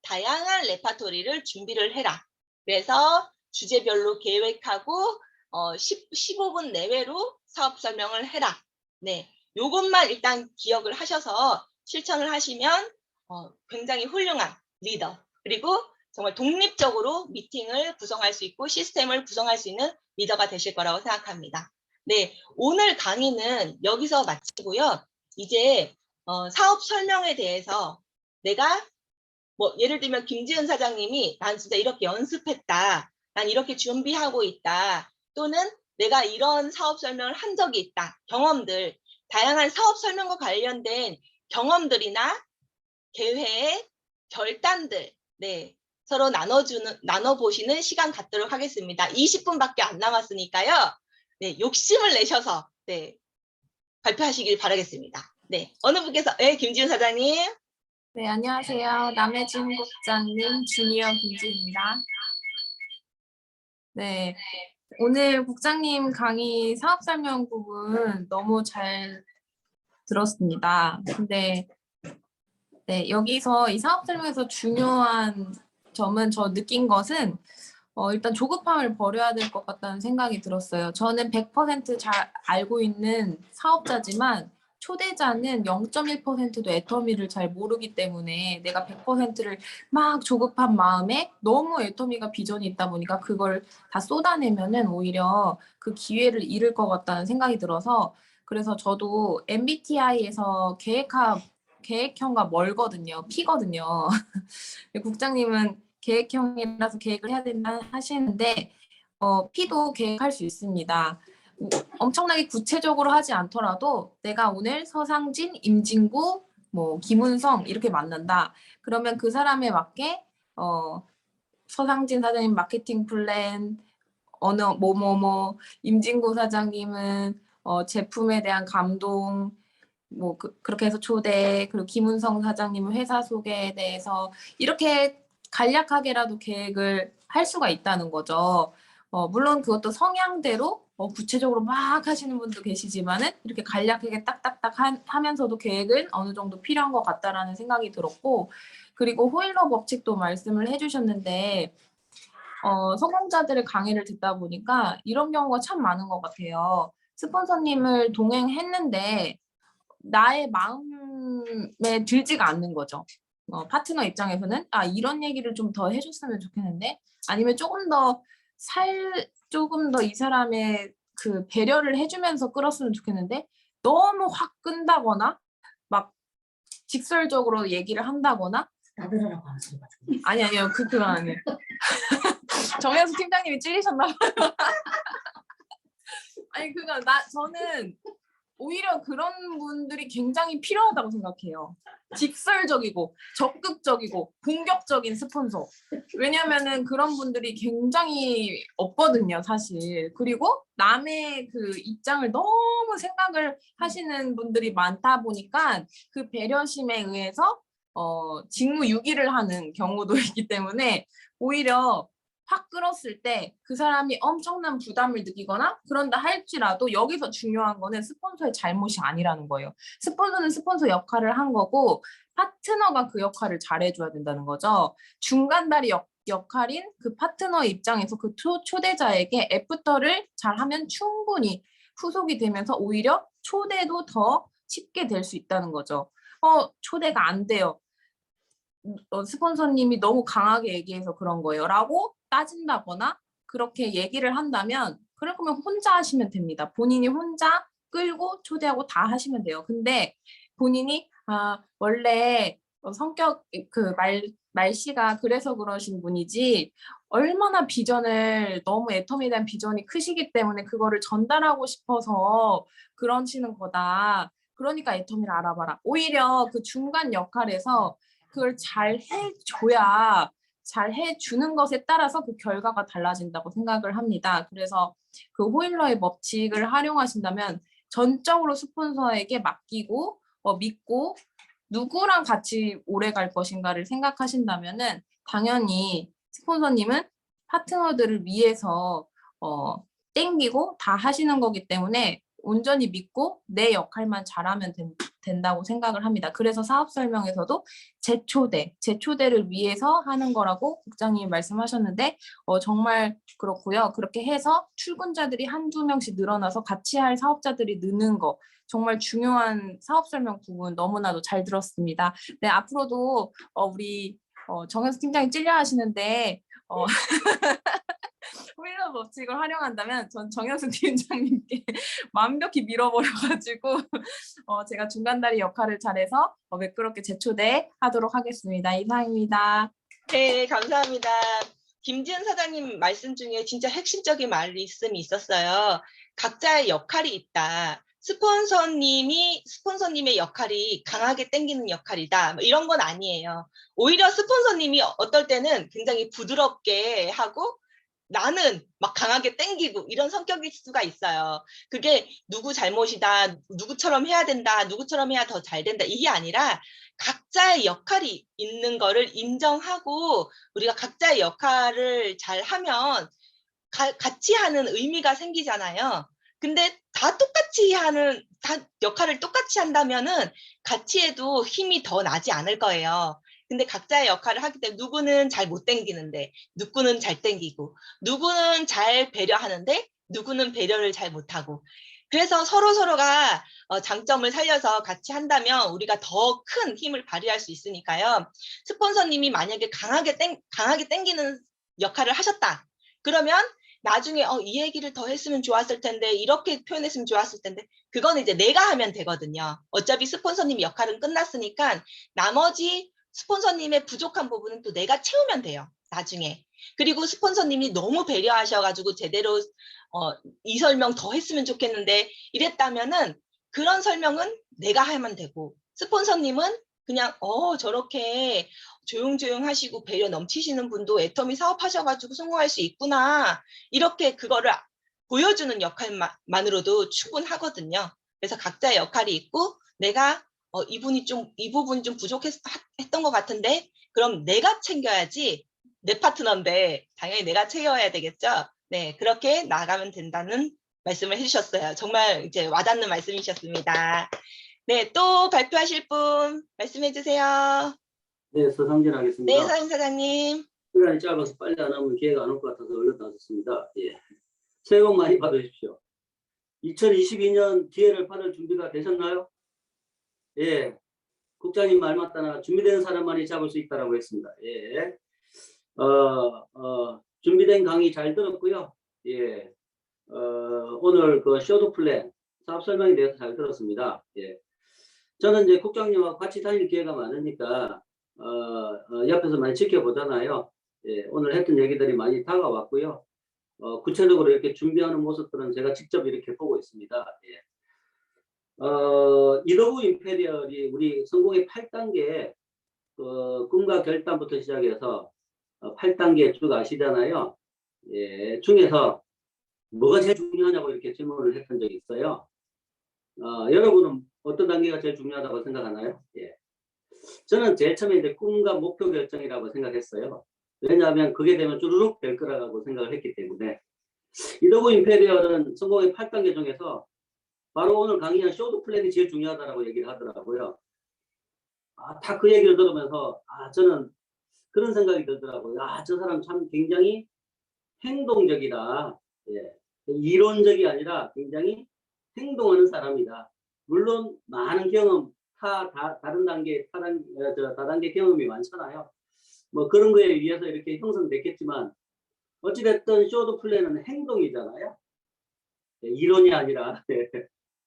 다양한 레파토리를 준비를 해라. 그래서 주제별로 계획하고 15분 내외로 사업 설명을 해라. 네, 요것만 일단 기억을 하셔서 실천을 하시면 굉장히 훌륭한 리더 그리고 정말 독립적으로 미팅을 구성할 수 있고 시스템을 구성할 수 있는 리더가 되실 거라고 생각합니다. 네, 오늘 강의는 여기서 마치고요. 이제 사업 설명에 대해서 내가 뭐 예를 들면 김지은 사장님이 난 진짜 이렇게 연습했다. 난 이렇게 준비하고 있다. 또는 내가 이런 사업 설명을 한 적이 있다. 경험들, 다양한 사업 설명과 관련된 경험들이나 계획, 결단들, 네, 서로 나눠보시는 시간 갖도록 하겠습니다. 20분밖에 안 남았으니까요. 네, 욕심을 내셔서, 네, 발표하시길 바라겠습니다. 네, 어느 분께서, 네, 김지훈 사장님. 네, 안녕하세요. 남해진 국장님, 주니어 김지입니다. 네, 오늘 국장님 강의 사업 설명 부분 너무 잘 들었습니다. 근데 네, 여기서 이 사업 설명에서 중요한 점은 저 느낀 것은 일단 조급함을 버려야 될 것 같다는 생각이 들었어요. 저는 100% 잘 알고 있는 사업자지만 초대자는 0.1%도 애터미를 잘 모르기 때문에 내가 100%를 막 조급한 마음에 너무 애터미가 비전이 있다 보니까 그걸 다 쏟아내면은 오히려 그 기회를 잃을 것 같다는 생각이 들어서 그래서 저도 MBTI에서 계획형과 멀거든요. P거든요. 국장님은 계획형이라서 계획을 해야 된다 하시는데 P도 계획할 수 있습니다. 엄청나게 구체적으로 하지 않더라도 내가 오늘 서상진, 임진구, 뭐 김은성 이렇게 만난다. 그러면 그 사람에 맞게 서상진 사장님 마케팅 플랜, 어느 뭐뭐뭐, 임진구 사장님은 제품에 대한 감동, 뭐 그렇게 해서 초대, 그리고 김은성 사장님은 회사 소개에 대해서 이렇게 간략하게라도 계획을 할 수가 있다는 거죠. 물론 그것도 성향대로 구체적으로 막 하시는 분도 계시지만은 이렇게 간략하게 딱딱딱 하면서도 계획은 어느 정도 필요한 것 같다라는 생각이 들었고, 그리고 호일러 법칙도 말씀을 해주셨는데 성공자들의 강의를 듣다 보니까 이런 경우가 참 많은 것 같아요. 스폰서님을 동행했는데 나의 마음에 들지가 않는 거죠. 파트너 입장에서는 이런 얘기를 좀 더 해줬으면 좋겠는데, 아니면 조금 더 이 사람의 그 배려를 해주면서 끌었으면 좋겠는데, 너무 확 끈다거나 막 직설적으로 얘기를 한다거나. 나들으라고 하는 소리 같은 거. 아니요, 그건 아니에요. 정현수 팀장님이 찔리셨나 봐요. 아니, 저는 오히려 그런 분들이 굉장히 필요하다고 생각해요. 직설적이고 적극적이고 공격적인 스폰서. 왜냐면은 그런 분들이 굉장히 없거든요, 사실. 그리고 남의 그 입장을 너무 생각을 하시는 분들이 많다 보니까 그 배려심에 의해서 직무유기를 하는 경우도 있기 때문에 오히려 확 끌었을 때 그 사람이 엄청난 부담을 느끼거나 그런다 할지라도 여기서 중요한 거는 스폰서의 잘못이 아니라는 거예요. 스폰서는 스폰서 역할을 한 거고 파트너가 그 역할을 잘해줘야 된다는 거죠. 중간다리 역할인 그 파트너 입장에서 그 초대자에게 애프터를 잘하면 충분히 후속이 되면서 오히려 초대도 더 쉽게 될 수 있다는 거죠. 초대가 안 돼요. 스폰서님이 너무 강하게 얘기해서 그런 거예요. 라고 따진다거나 그렇게 얘기를 한다면 그러면 혼자 하시면 됩니다. 본인이 혼자 끌고 초대하고 다 하시면 돼요. 근데 본인이 원래 성격 말씨가 그래서 그러신 분이지 얼마나 비전을 너무 애텀에 대한 비전이 크시기 때문에 그거를 전달하고 싶어서 그러시는 거다. 그러니까 애텀이를 알아봐라. 오히려 그 중간 역할에서 그걸 잘 해주는 것에 따라서 그 결과가 달라진다고 생각을 합니다. 그래서 그 호일러의 법칙을 활용하신다면 전적으로 스폰서에게 맡기고 믿고 누구랑 같이 오래 갈 것인가를 생각하신다면은 당연히 스폰서님은 파트너들을 위해서 땡기고 다 하시는 거기 때문에 온전히 믿고 내 역할만 잘하면 된다고 생각을 합니다. 그래서 사업 설명에서도 재초대를 위해서 하는 거라고 국장님이 말씀하셨는데 정말 그렇고요. 그렇게 해서 출근자들이 한두 명씩 늘어나서 같이 할 사업자들이 느는 거 정말 중요한 사업 설명 부분 너무나도 잘 들었습니다. 네, 앞으로도 우리 정현수 팀장이 찔려 하시는데 호일러 법칙을 활용한다면 전 정현수 팀장님께 완벽히 밀어버려가지고 제가 중간다리 역할을 잘해서 매끄럽게 재초대하도록 하겠습니다. 이상입니다. 네, 감사합니다. 김지은 사장님 말씀 중에 진짜 핵심적인 말씀이 있었어요. 각자의 역할이 있다. 스폰서님의 역할이 강하게 땡기는 역할이다. 뭐 이런 건 아니에요. 오히려 스폰서님이 어떨 때는 굉장히 부드럽게 하고 나는 막 강하게 땡기고 이런 성격일 수가 있어요. 그게 누구 잘못이다, 누구처럼 해야 된다, 누구처럼 해야 더 잘 된다 이게 아니라 각자의 역할이 있는 거를 인정하고 우리가 각자의 역할을 잘 하면 같이 하는 의미가 생기잖아요. 근데 다 역할을 똑같이 한다면은 같이 해도 힘이 더 나지 않을 거예요. 근데 각자의 역할을 하기 때문에 누구는 잘 못 땡기는데 누구는 잘 땡기고 누구는 잘 배려하는데 누구는 배려를 잘 못하고 그래서 서로가 장점을 살려서 같이 한다면 우리가 더 큰 힘을 발휘할 수 있으니까요. 스폰서님이 만약에 강하게 땡기는 역할을 하셨다. 그러면 나중에 이 얘기를 더 했으면 좋았을 텐데 이렇게 표현했으면 좋았을 텐데 그거는 이제 내가 하면 되거든요. 어차피 스폰서님 역할은 끝났으니까 나머지 스폰서님의 부족한 부분은 또 내가 채우면 돼요. 나중에. 그리고 스폰서님이 너무 배려하셔가지고 제대로 이 설명 더 했으면 좋겠는데 이랬다면은 그런 설명은 내가 하면 되고 스폰서님은 그냥 저렇게 조용조용 하시고 배려 넘치시는 분도 애터미 사업하셔가지고 성공할 수 있구나. 이렇게 그거를 보여주는 역할만으로도 충분하거든요. 그래서 각자의 역할이 있고 내가 이 부분이 좀 부족했던 것 같은데 그럼 내가 챙겨야지. 내 파트너인데 당연히 내가 채워야 되겠죠. 네, 그렇게 나가면 된다는 말씀을 해주셨어요. 정말 이제 와닿는 말씀이셨습니다. 네, 또 발표하실 분 말씀해 주세요. 네, 서상진 하겠습니다. 네, 서임 사장님. 시간이 짧아서 빨리 안 하면 기회가 안 올 것 같아서 얼른 나섰습니다. 예. 새해 복 많이 받으십시오. 2022년 기회를 받을 준비가 되셨나요? 예. 국장님 말 맞다나 준비된 사람만이 잡을 수 있다라고 했습니다. 예. 준비된 강의 잘 들었고요. 예. 오늘 그 쇼도 플랜 사업 설명에 대해서 잘 들었습니다. 예. 저는 이제 국장님하고 같이 다닐 기회가 많으니까 옆에서 많이 지켜보잖아요. 예. 오늘 했던 얘기들이 많이 다가왔고요. 구체적으로 이렇게 준비하는 모습들은 제가 직접 이렇게 보고 있습니다. 예. 이더구 임페리얼이 우리 성공의 8단계 꿈과 결단부터 시작해서 8단계 쭉 아시잖아요. 예, 중에서 뭐가 제일 중요하냐고 이렇게 질문을 했던 적이 있어요. 여러분은 어떤 단계가 제일 중요하다고 생각하나요? 예. 저는 제일 처음에 이제 꿈과 목표 결정이라고 생각했어요. 왜냐하면 그게 되면 쭈루룩 될 거라고 생각을 했기 때문에. 이더구 임페리얼은 성공의 8단계 중에서 바로 오늘 강의한 쇼도 플랜이 제일 중요하다고 얘기를 하더라고요. 다 그 얘기를 들으면서 저는 그런 생각이 들더라고요. 저 사람 참 굉장히 행동적이다. 예. 이론적이 아니라 굉장히 행동하는 사람이다. 물론 많은 경험, 다른 단계, 다단계 경험이 많잖아요. 뭐 그런 거에 의해서 이렇게 형성됐겠지만 어찌됐든 쇼도 플랜은 행동이잖아요. 예, 이론이 아니라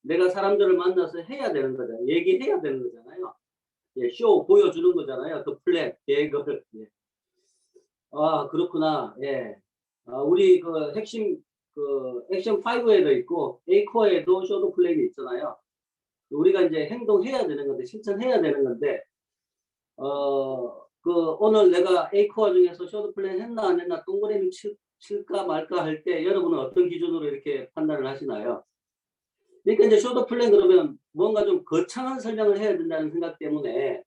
내가 사람들을 만나서 해야 되는 거잖아요. 얘기해야 되는 거잖아요. 예, 쇼 보여주는 거잖아요. 그 플랜, 계획을. 예. 그렇구나. 예. 우리 그 핵심 그 액션 5에도 있고 A코어에도 쇼도 플랜이 있잖아요. 우리가 이제 행동해야 되는 건데 실천해야 되는 건데 오늘 내가 A코어 중에서 쇼도 플랜 했나 안 했나 동그라미 칠까 말까 할 때 여러분은 어떤 기준으로 이렇게 판단을 하시나요? 그러니까 이제 쇼도 플랜 그러면 뭔가 좀 거창한 설명을 해야 된다는 생각 때문에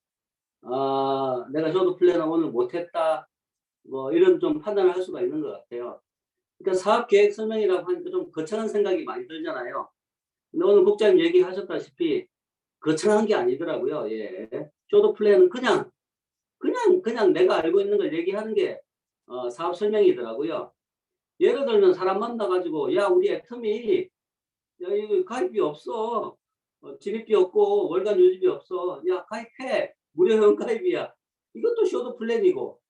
내가 쇼도 플랜을 오늘 못했다 뭐 이런 좀 판단을 할 수가 있는 것 같아요. 그러니까 사업 계획 설명이라고 하니까 좀 거창한 생각이 많이 들잖아요. 근데 오늘 국장님 얘기하셨다시피 거창한 게 아니더라고요. 예. 쇼도 플랜은 그냥 내가 알고 있는 걸 얘기하는 게 사업 설명이더라고요. 예를 들면 사람 만나가지고 야 우리 애터미 야 이거 가입비 없어. 진입비 없고 월간 유지비 없어. 야 가입해. 무료 회원 가입이야. 이것도 쇼도 플랜이고.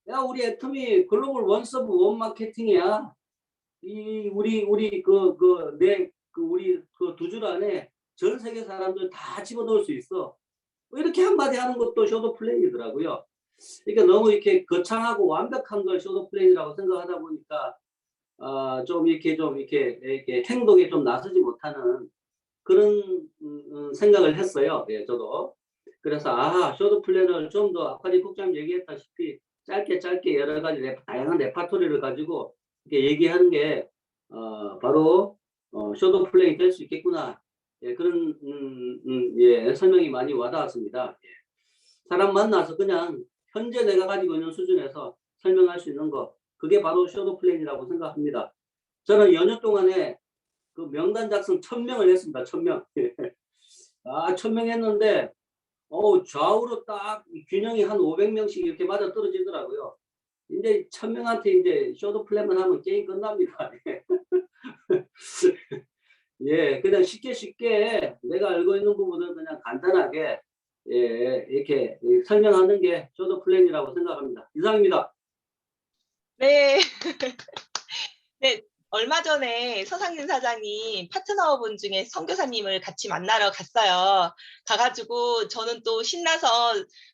야 우리 애터미 글로벌 원서브 원 마케팅이야. 우리 우리 두 줄 안에 전 세계 사람들 다 집어넣을 수 있어. 이렇게 한마디 하는 것도 쇼도 플랜이더라고요. 그러니까 너무 이렇게 거창하고 완벽한 걸 쇼도 플랜이라고 생각하다 보니까 좀 이렇게 행동에 좀 나서지 못하는 그런 생각을 했어요. 예, 저도. 그래서 쇼도 플랜을 좀 더 아까 국장님 얘기했다시피 짧게 여러 가지 다양한 레파토리를 가지고 이렇게 얘기하는 게 바로 쇼도 플랜이 될 수 있겠구나. 예, 그런 예, 설명이 많이 와닿았습니다. 예. 사람 만나서 그냥 현재 내가 가지고 있는 수준에서 설명할 수 있는 거 그게 바로 쇼도 플랜이라고 생각합니다. 저는 연휴 동안에 그 명단 작성 1000명을 했습니다. 1000명. 1000명 했는데 좌우로 딱 균형이 한 500명씩 이렇게 맞아 떨어지더라고요. 이제 1000명한테 이제 쇼도 플랜만 하면 게임 끝납니다. 예, 그냥 쉽게 내가 알고 있는 부분은 그냥 간단하게 예, 이렇게 설명하는 게 쇼도 플랜이라고 생각합니다. 이상입니다. 네. 네, 얼마 전에 서상진 사장님 파트너분 중에 선교사님을 같이 만나러 갔어요. 가가지고 저는 또 신나서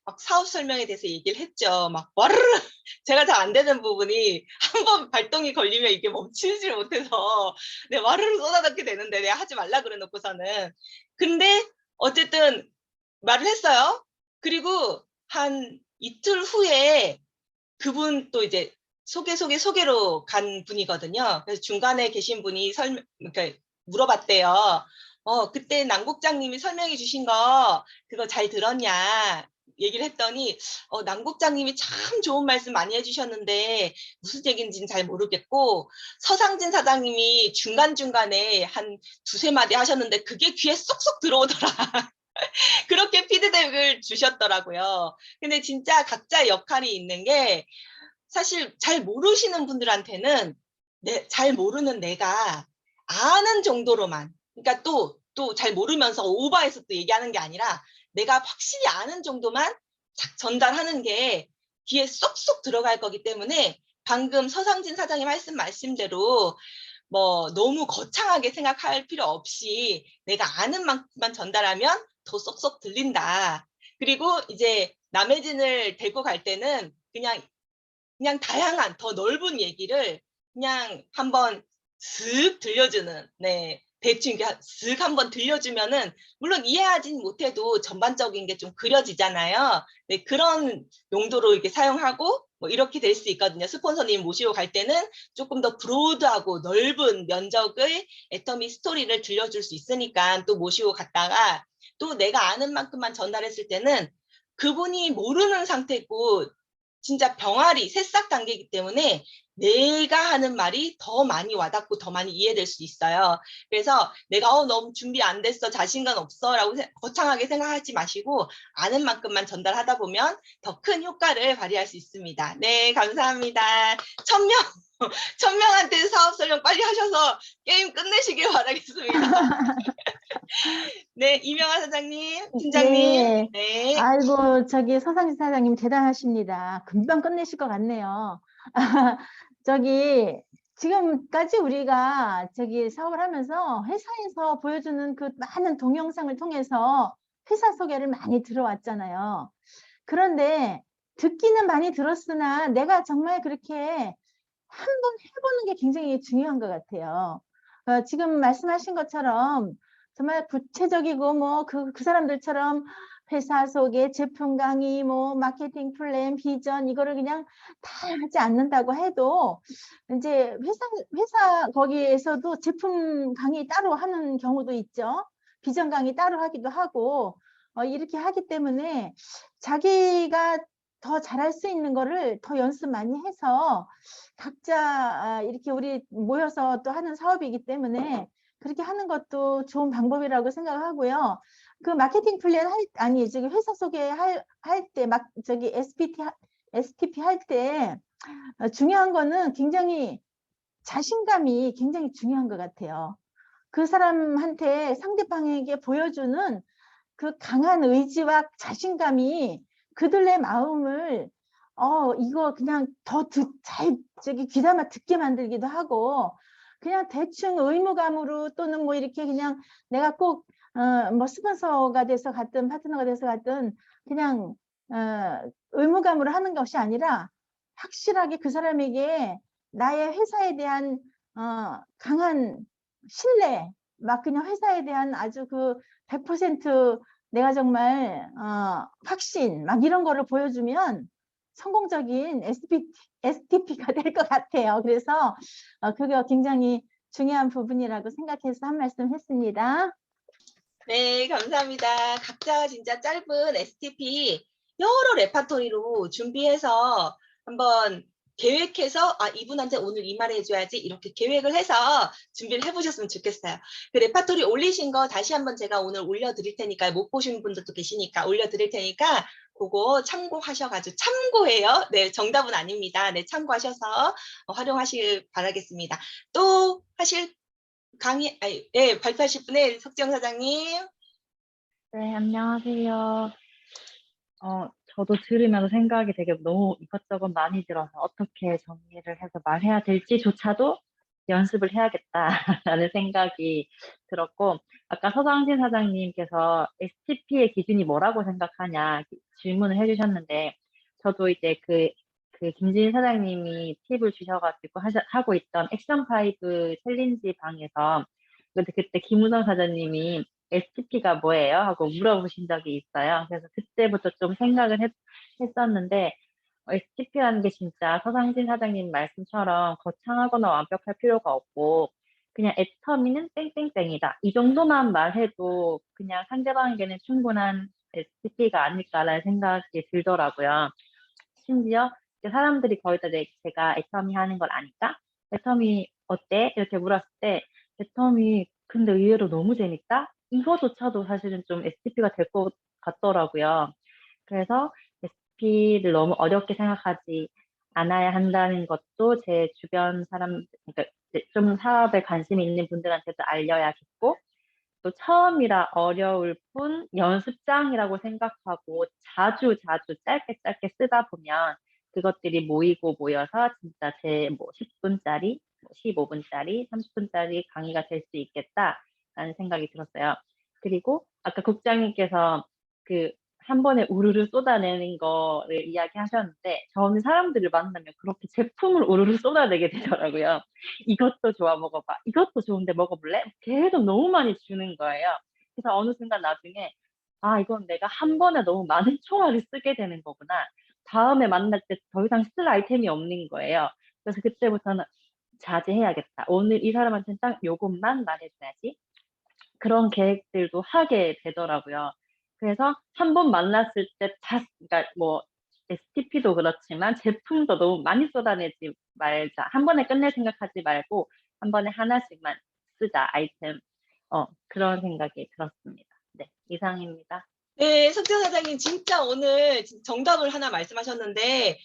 막 사업 설명에 대해서 얘기를 했죠. 막 와르르 제가 잘 안 되는 부분이 한번 발동이 걸리면 이게 멈추질 못해서 네, 와르르 쏟아넣게 되는데 내가 하지 말라 그래 놓고서는. 근데 어쨌든 말을 했어요. 그리고 한 이틀 후에 그분 또 이제 소개로 간 분이거든요. 그래서 중간에 계신 분이 그러니까 물어봤대요. 그때 남국장님이 설명해 주신 거 그거 잘 들었냐? 얘기를 했더니 남국장님이 참 좋은 말씀 많이 해주셨는데 무슨 얘기인지는 잘 모르겠고 서상진 사장님이 중간중간에 한 두세 마디 하셨는데 그게 귀에 쏙쏙 들어오더라. 그렇게 피드백을 주셨더라고요. 근데 진짜 각자 역할이 있는 게 사실 잘 모르시는 분들한테는 잘 모르는 내가 아는 정도로만, 그러니까 또 잘 모르면서 오버해서 또 얘기하는 게 아니라 내가 확실히 아는 정도만 딱 전달하는 게 귀에 쏙쏙 들어갈 거기 때문에 방금 서상진 사장님 말씀대로 뭐 너무 거창하게 생각할 필요 없이 내가 아는 만큼만 전달하면 더 쏙쏙 들린다. 그리고 이제 남혜진을 데리고 갈 때는 그냥 다양한 더 넓은 얘기를 그냥 한번 슥 들려주는, 네, 대충 이렇게 슥 한번 들려주면은 물론 이해하진 못해도 전반적인 게 좀 그려지잖아요. 네, 그런 용도로 이렇게 사용하고 뭐 이렇게 될 수 있거든요. 스폰서님 모시고 갈 때는 조금 더 브로드하고 넓은 면적의 애터미 스토리를 들려줄 수 있으니까 또 모시고 갔다가 또 내가 아는 만큼만 전달했을 때는 그분이 모르는 상태고 진짜 병아리, 새싹 단계이기 때문에 내가 하는 말이 더 많이 와닿고 더 많이 이해될 수 있어요. 그래서 내가 너무 준비 안 됐어, 자신감 없어 라고 거창하게 생각하지 마시고 아는 만큼만 전달하다 보면 더 큰 효과를 발휘할 수 있습니다. 네, 감사합니다. 1000명, 1000명한테 사업 설명 빨리 하셔서 게임 끝내시길 바라겠습니다. 네, 이명아 사장님, 팀장님. 네. 네. 아이고, 저기 서상진 사장님 대단하십니다. 금방 끝내실 것 같네요. 저기 지금까지 우리가 저기 사업을 하면서 회사에서 보여주는 그 많은 동영상을 통해서 회사 소개를 많이 들어왔잖아요. 그런데 듣기는 많이 들었으나 내가 정말 그렇게 한번 해보는 게 굉장히 중요한 것 같아요. 지금 말씀하신 것처럼 정말 구체적이고 뭐 그 사람들처럼 회사 소개, 제품 강의, 뭐 마케팅 플랜, 비전 이거를 그냥 다 하지 않는다고 해도 이제 회사 거기에서도 제품 강의 따로 하는 경우도 있죠. 비전 강의 따로 하기도 하고 이렇게 하기 때문에 자기가 더 잘할 수 있는 거를 더 연습 많이 해서 각자 이렇게 우리 모여서 또 하는 사업이기 때문에 그렇게 하는 것도 좋은 방법이라고 생각하고요. 그 마케팅 플랜 아니 저기 회사 소개할 때 막 저기 STP 할 때 중요한 거는 굉장히 자신감이 굉장히 중요한 것 같아요. 그 사람한테 상대방에게 보여주는 그 강한 의지와 자신감이 그들의 마음을 이거 그냥 더 저기 귀담아 듣게 만들기도 하고 그냥 대충 의무감으로 또는 뭐 이렇게 그냥 내가 꼭 뭐 스폰서가 돼서 갔든 파트너가 돼서 갔든 그냥 의무감으로 하는 것이 아니라 확실하게 그 사람에게 나의 회사에 대한 강한 신뢰 막 그냥 회사에 대한 아주 그 100% 내가 정말 확신 막 이런 거를 보여주면 성공적인 STP가 될 것 같아요. 그래서 그게 굉장히 중요한 부분이라고 생각해서 한 말씀 했습니다. 네, 감사합니다. 각자 진짜 짧은 STP 여러 레파토리로 준비해서 한번 계획해서 이분한테 오늘 이 말 해줘야지 이렇게 계획을 해서 준비를 해보셨으면 좋겠어요. 그 레파토리 올리신 거 다시 한번 제가 오늘 올려드릴 테니까 못 보신 분들도 계시니까 올려드릴 테니까 그거 참고하셔가지고 참고해요. 네, 정답은 아닙니다. 네, 참고하셔서 활용하시길 바라겠습니다. 또 하실 발표하실 분의 석지영 사장님. 네, 안녕하세요. 저도 들으면서 생각이 되게 너무 이것저것 많이 들어서 어떻게 정리를 해서 말해야 될지조차도 연습을 해야겠다라는 생각이 들었고, 아까 서상진 사장님께서 STP의 기준이 뭐라고 생각하냐 질문을 해주셨는데, 저도 이제 그 김진 사장님이 팁을 주셔가지고 하고 있던 액션 5 챌린지 방에서 그때 김우성 사장님이 STP가 뭐예요? 하고 물어보신 적이 있어요. 그래서 그때부터 좀 생각을 했었는데 STP라는 게 진짜 서상진 사장님 말씀처럼 거창하거나 완벽할 필요가 없고 그냥 애터미는 땡땡땡이다. 이 정도만 말해도 그냥 상대방에게는 충분한 STP가 아닐까라는 생각이 들더라고요. 심지어 사람들이 거의 다 제가 애터미 하는 걸 아니까 애터미 어때? 이렇게 물었을 때 애터미 근데 의외로 너무 재밌다? 이거조차도 사실은 좀 STP가 될 것 같더라고요. 그래서 STP를 너무 어렵게 생각하지 않아야 한다는 것도 제 주변 사람, 그러니까 이제 좀 사업에 관심이 있는 분들한테도 알려야겠고, 또 처음이라 어려울 뿐 연습장이라고 생각하고 자주 짧게 쓰다 보면 그것들이 모이고 모여서 진짜 제 뭐 10분짜리, 15분짜리, 30분짜리 강의가 될 수 있겠다라는 생각이 들었어요. 그리고 아까 국장님께서 그 한 번에 우르르 쏟아내는 거를 이야기하셨는데, 저는 사람들을 만나면 그렇게 제품을 우르르 쏟아내게 되더라고요. 이것도 좋아 먹어봐. 이것도 좋은데 먹어볼래? 계속 너무 많이 주는 거예요. 그래서 어느 순간 나중에 아, 이건 내가 한 번에 너무 많은 총알을 쓰게 되는 거구나. 다음에 만날 때 더 이상 쓸 아이템이 없는 거예요. 그래서 그때부터는 자제해야겠다. 오늘 이 사람한테는 딱 요것만 말해줘야지. 그런 계획들도 하게 되더라고요. 그래서 한 번 만났을 때 그러니까 뭐 STP도 그렇지만 제품도 너무 많이 쏟아내지 말자. 한 번에 끝낼 생각하지 말고 한 번에 하나씩만 쓰자, 아이템. 그런 생각이 들었습니다. 네, 이상입니다. 네, 석정 사장님 진짜 오늘 정답을 하나 말씀하셨는데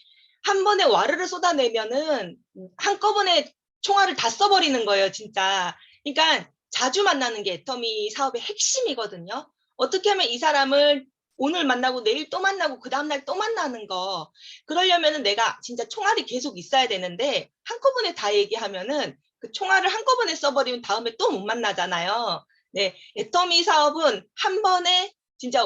한 번에 와르르 쏟아내면은 한꺼번에 총알을 다 써버리는 거예요, 진짜. 그러니까 자주 만나는 게 애터미 사업의 핵심이거든요. 어떻게 하면 이 사람을 오늘 만나고 내일 또 만나고 그 다음날 또 만나는 거. 그러려면은 내가 진짜 총알이 계속 있어야 되는데 한꺼번에 다 얘기하면은 그 총알을 한꺼번에 써버리면 다음에 또 못 만나잖아요. 네, 애터미 사업은 한 번에 진짜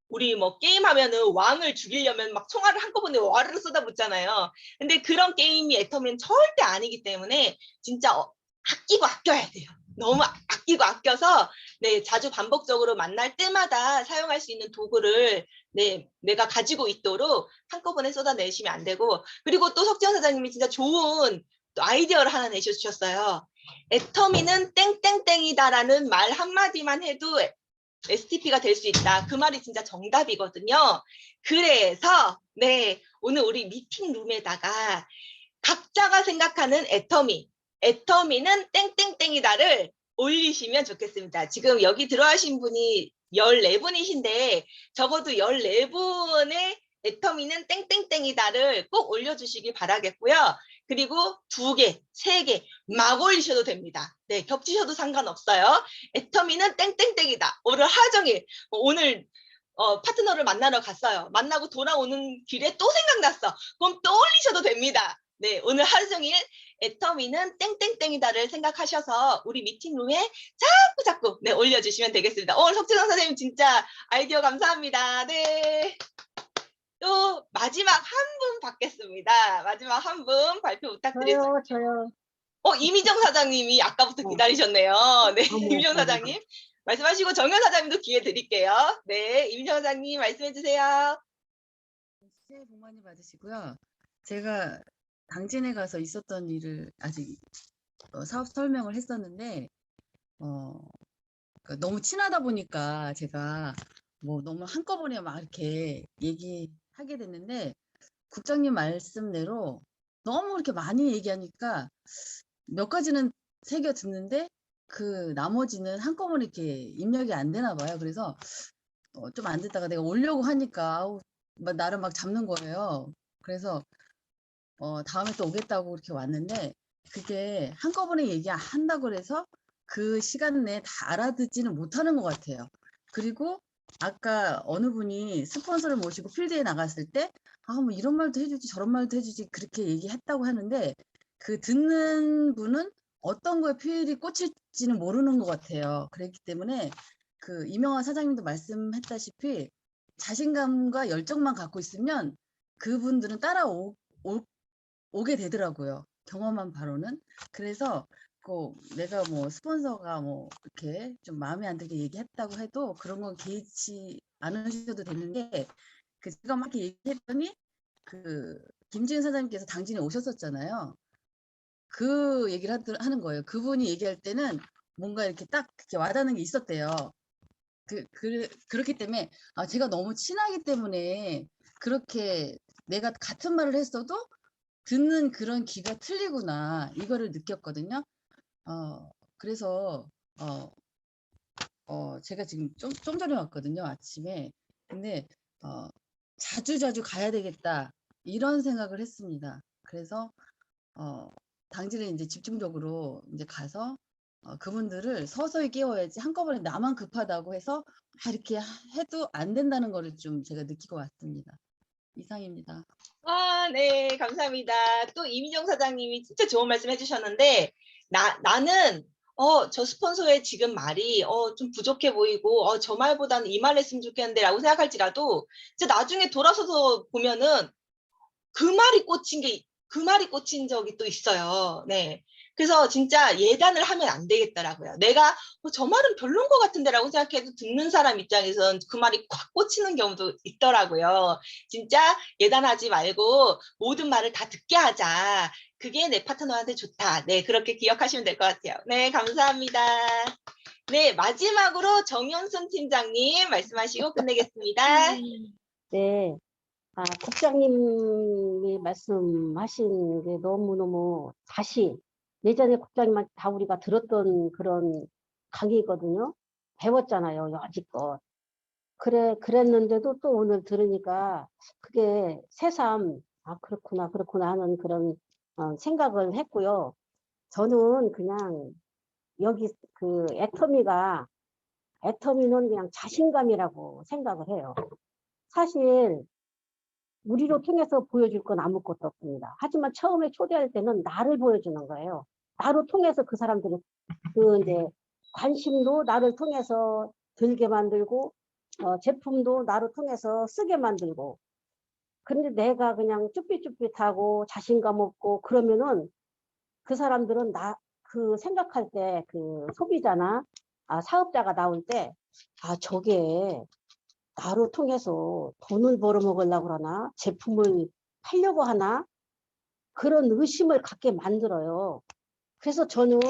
우리 뭐 게임하면은 왕을 죽이려면 막 총알을 한꺼번에 와르르 쏟아붓잖아요. 근데 그런 게임이 애터미는 절대 아니기 때문에 진짜 아끼고 아껴야 돼요. 너무 아끼고 아껴서 네, 자주 반복적으로 만날 때마다 사용할 수 있는 도구를 네, 내가 가지고 있도록 한꺼번에 쏟아내시면 안 되고, 그리고 또 석지현 사장님이 진짜 좋은 또 아이디어를 하나 내주셨어요. 애터미는 땡땡땡이다라는 말 한마디만 해도 STP가 될 수 있다. 그 말이 진짜 정답이거든요. 그래서 네, 오늘 우리 미팅룸에다가 각자가 생각하는 애터미는 땡땡땡이다를 올리시면 좋겠습니다. 지금 여기 들어가신 분이 14분이신데 적어도 14분의 애터미는 땡땡땡이다를 꼭 올려주시길 바라겠고요. 그리고 2개, 3개 막 올리셔도 됩니다. 네, 겹치셔도 상관없어요. 애터미는 땡땡땡이다. 오늘 하루 종일 오늘 파트너를 만나러 갔어요. 만나고 돌아오는 길에 또 생각났어. 그럼 또 올리셔도 됩니다. 네, 오늘 하루 종일 애터미는 땡땡땡이다를 생각하셔서 우리 미팅룸에 자꾸 네, 올려주시면 되겠습니다. 오늘 석진원 선생님 진짜 아이디어 감사합니다. 네. 또 마지막 한 분 받겠습니다. 마지막 한 분 발표 부탁드리겠습니다. 저요. 이미정 사장님이 아까부터 기다리셨네요. 네, 이미정 사장님. 말씀하시고 정현 사장님도 기회 드릴게요. 네, 이미정 사장님 말씀해 주세요. 새해 복 많이 받으시고요. 제가 당진에 가서 있었던 일을 아직 사업 설명을 했었는데 그러니까 너무 친하다 보니까 제가 뭐 너무 한꺼번에 막 이렇게 얘기하게 됐는데 국장님 말씀대로 너무 이렇게 많이 얘기하니까 몇 가지는 새겨 듣는데 그 나머지는 한꺼번에 이렇게 입력이 안 되나 봐요. 그래서 좀 안 됐다가 내가 오려고 하니까 아우, 나를 막 잡는 거예요. 그래서 다음에 또 오겠다고 이렇게 왔는데 그게 한꺼번에 얘기한다고 그래서 그 시간 내에 다 알아듣지는 못하는 것 같아요. 그리고 아까 어느 분이 스폰서를 모시고 필드에 나갔을 때 뭐 이런 말도 해주지 저런 말도 해주지 그렇게 얘기했다고 하는데 그 듣는 분은 어떤 거에 필이 꽂힐지는 모르는 것 같아요. 그렇기 때문에 그 이명화 사장님도 말씀했다시피 자신감과 열정만 갖고 있으면 그분들은 오게 되더라고요. 경험한 바로는. 그래서 내가 뭐 스폰서가 뭐 이렇게 좀 마음에 안 들게 얘기했다고 해도 그런 건 개의치 않으셔도 되는 게 제가 막 이렇게 얘기했더니 김지은 사장님께서 당진에 오셨었잖아요. 그 얘기를 하는 거예요. 그분이 얘기할 때는 뭔가 이렇게 딱 그렇게 와닿는 게 있었대요. 그렇기 때문에 제가 너무 친하기 때문에 그렇게 내가 같은 말을 했어도 듣는 그런 귀가 틀리구나 이거를 느꼈거든요. 그래서 제가 지금 좀 전에 왔거든요, 아침에. 근데 자주 가야 되겠다 이런 생각을 했습니다. 그래서 당직을 이제 집중적으로 이제 가서 그분들을 서서히 깨워야지 한꺼번에 나만 급하다고 해서 이렇게 해도 안 된다는 거를 좀 제가 느끼고 왔습니다. 이상입니다. 아, 네, 감사합니다. 또 이민정 사장님이 진짜 좋은 말씀 해주셨는데, 나는, 저 스폰서의 지금 말이, 좀 부족해 보이고, 저 말보다는 이 말 했으면 좋겠는데, 라고 생각할지라도, 이제 나중에 돌아서서 보면은, 그 말이 꽂힌 적이 또 있어요. 네. 그래서 진짜 예단을 하면 안 되겠더라고요. 내가 저 말은 별론 것 같은데라고 생각해도 듣는 사람 입장에선 그 말이 꽉 꽂히는 경우도 있더라고요. 진짜 예단하지 말고 모든 말을 다 듣게 하자. 그게 내 파트너한테 좋다. 네, 그렇게 기억하시면 될 것 같아요. 네, 감사합니다. 네, 마지막으로 정연순 팀장님 말씀하시고 끝내겠습니다. 네. 국장님이 말씀하신 게 너무너무 다시 예전에 국장님한테 다 우리가 들었던 그런 강의거든요. 배웠잖아요, 여지껏. 그랬는데도 또 오늘 들으니까 그게 새삼, 그렇구나 하는 그런 생각을 했고요. 저는 그냥 여기 그 애터미는 그냥 자신감이라고 생각을 해요. 사실 우리로 통해서 보여줄 건 아무것도 없습니다. 하지만 처음에 초대할 때는 나를 보여주는 거예요. 나로 통해서 그 사람들이 이제 관심도 나를 통해서 들게 만들고 제품도 나를 통해서 쓰게 만들고. 근데 내가 그냥 쭈삣쭈삣하고 자신감 없고 그러면은 그 사람들은 그 생각할 때 그 소비자나 사업자가 나올 때 저게 나로 통해서 돈을 벌어먹으려고 그러나 제품을 팔려고 하나 그런 의심을 갖게 만들어요. 그래서 저는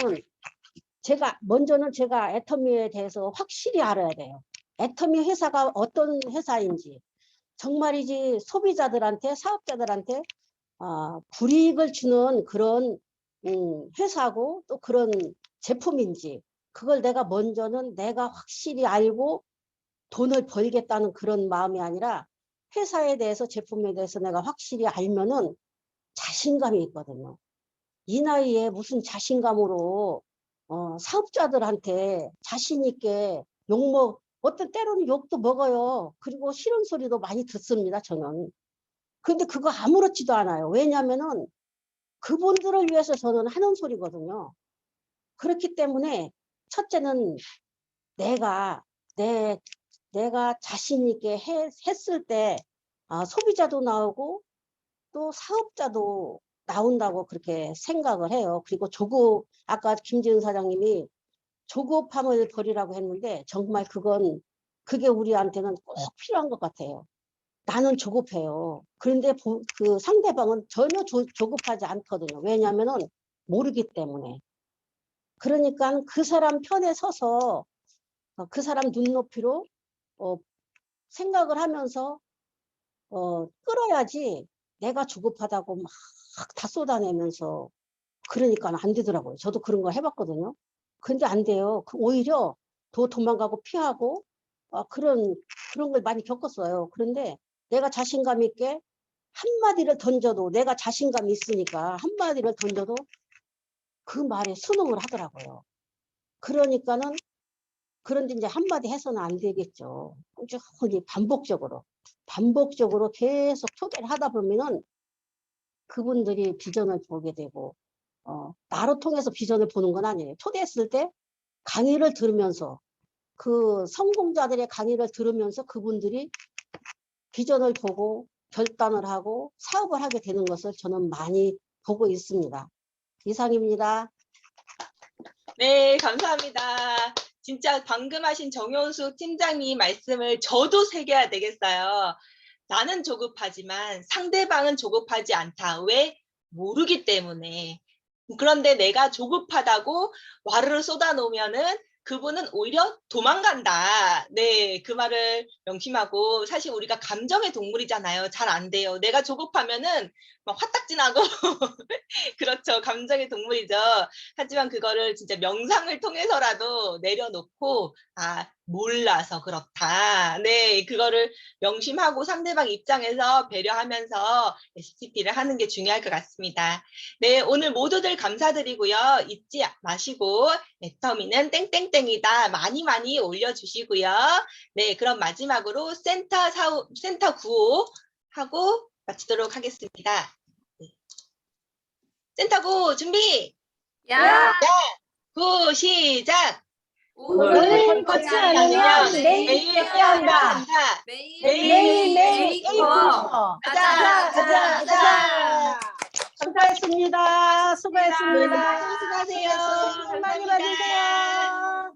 먼저는 제가 애터미에 대해서 확실히 알아야 돼요. 애터미 회사가 어떤 회사인지 정말이지 소비자들한테 사업자들한테 불이익을 주는 그런 회사고 또 그런 제품인지 그걸 먼저는 내가 확실히 알고 돈을 벌겠다는 그런 마음이 아니라 회사에 대해서 제품에 대해서 내가 확실히 알면은 자신감이 있거든요. 이 나이에 무슨 자신감으로 사업자들한테 자신 있게 어떤 때로는 욕도 먹어요. 그리고 싫은 소리도 많이 듣습니다, 저는. 근데 그거 아무렇지도 않아요. 왜냐면은 그분들을 위해서 저는 하는 소리거든요. 그렇기 때문에 첫째는 내가 자신 있게 했을 때 소비자도 나오고 또 사업자도 나온다고 그렇게 생각을 해요. 그리고 아까 김지은 사장님이 조급함을 버리라고 했는데 정말 그게 우리한테는 꼭 필요한 것 같아요. 나는 조급해요. 그런데 그 상대방은 전혀 조급하지 않거든요. 왜냐하면은 모르기 때문에. 그러니까 그 사람 편에 서서 그 사람 눈높이로 생각을 하면서 끌어야지 내가 조급하다고 막 다 쏟아내면서 그러니까 안 되더라고요. 저도 그런 거 해봤거든요. 근데 안 돼요. 오히려 더 도망가고 피하고 그런 걸 많이 겪었어요. 그런데 내가 자신감 있게 한마디를 던져도 내가 자신감이 있으니까 한마디를 던져도 그 말에 순응을 하더라고요. 그런데 이제 한마디 해서는 안 되겠죠. 꾸준히 반복적으로 계속 초대를 하다 보면은 그분들이 비전을 보게 되고 나로 통해서 비전을 보는 건 아니에요. 초대했을 때 강의를 들으면서 그 성공자들의 강의를 들으면서 그분들이 비전을 보고 결단을 하고 사업을 하게 되는 것을 저는 많이 보고 있습니다. 이상입니다. 네, 감사합니다. 진짜 방금 하신 정현수 팀장님 말씀을 저도 새겨야 되겠어요. 나는 조급하지만 상대방은 조급하지 않다. 왜? 모르기 때문에. 그런데 내가 조급하다고 와르르 쏟아놓으면은 그분은 오히려 도망간다. 네, 그 말을 명심하고 사실 우리가 감정의 동물이잖아요. 잘 안 돼요. 내가 조급하면은 막 화딱지나고 그렇죠. 감정의 동물이죠. 하지만 그거를 진짜 명상을 통해서라도 내려놓고 몰라서 그렇다. 네, 그거를 명심하고 상대방 입장에서 배려하면서 STP를 하는 게 중요할 것 같습니다. 네, 오늘 모두들 감사드리고요. 잊지 마시고 애터미는 땡땡땡이다. 많이 많이 올려주시고요. 네, 그럼 마지막으로 센터 구호 하고 마치도록 하겠습니다. 네. 센터 구호 준비! 야, 구 시작! 오늘 걷지 않으면 내일 깨어난다. 매일 가자, 가자! 수고했습니다. 수고했습니다. 수고하세요. 많이 받으세요.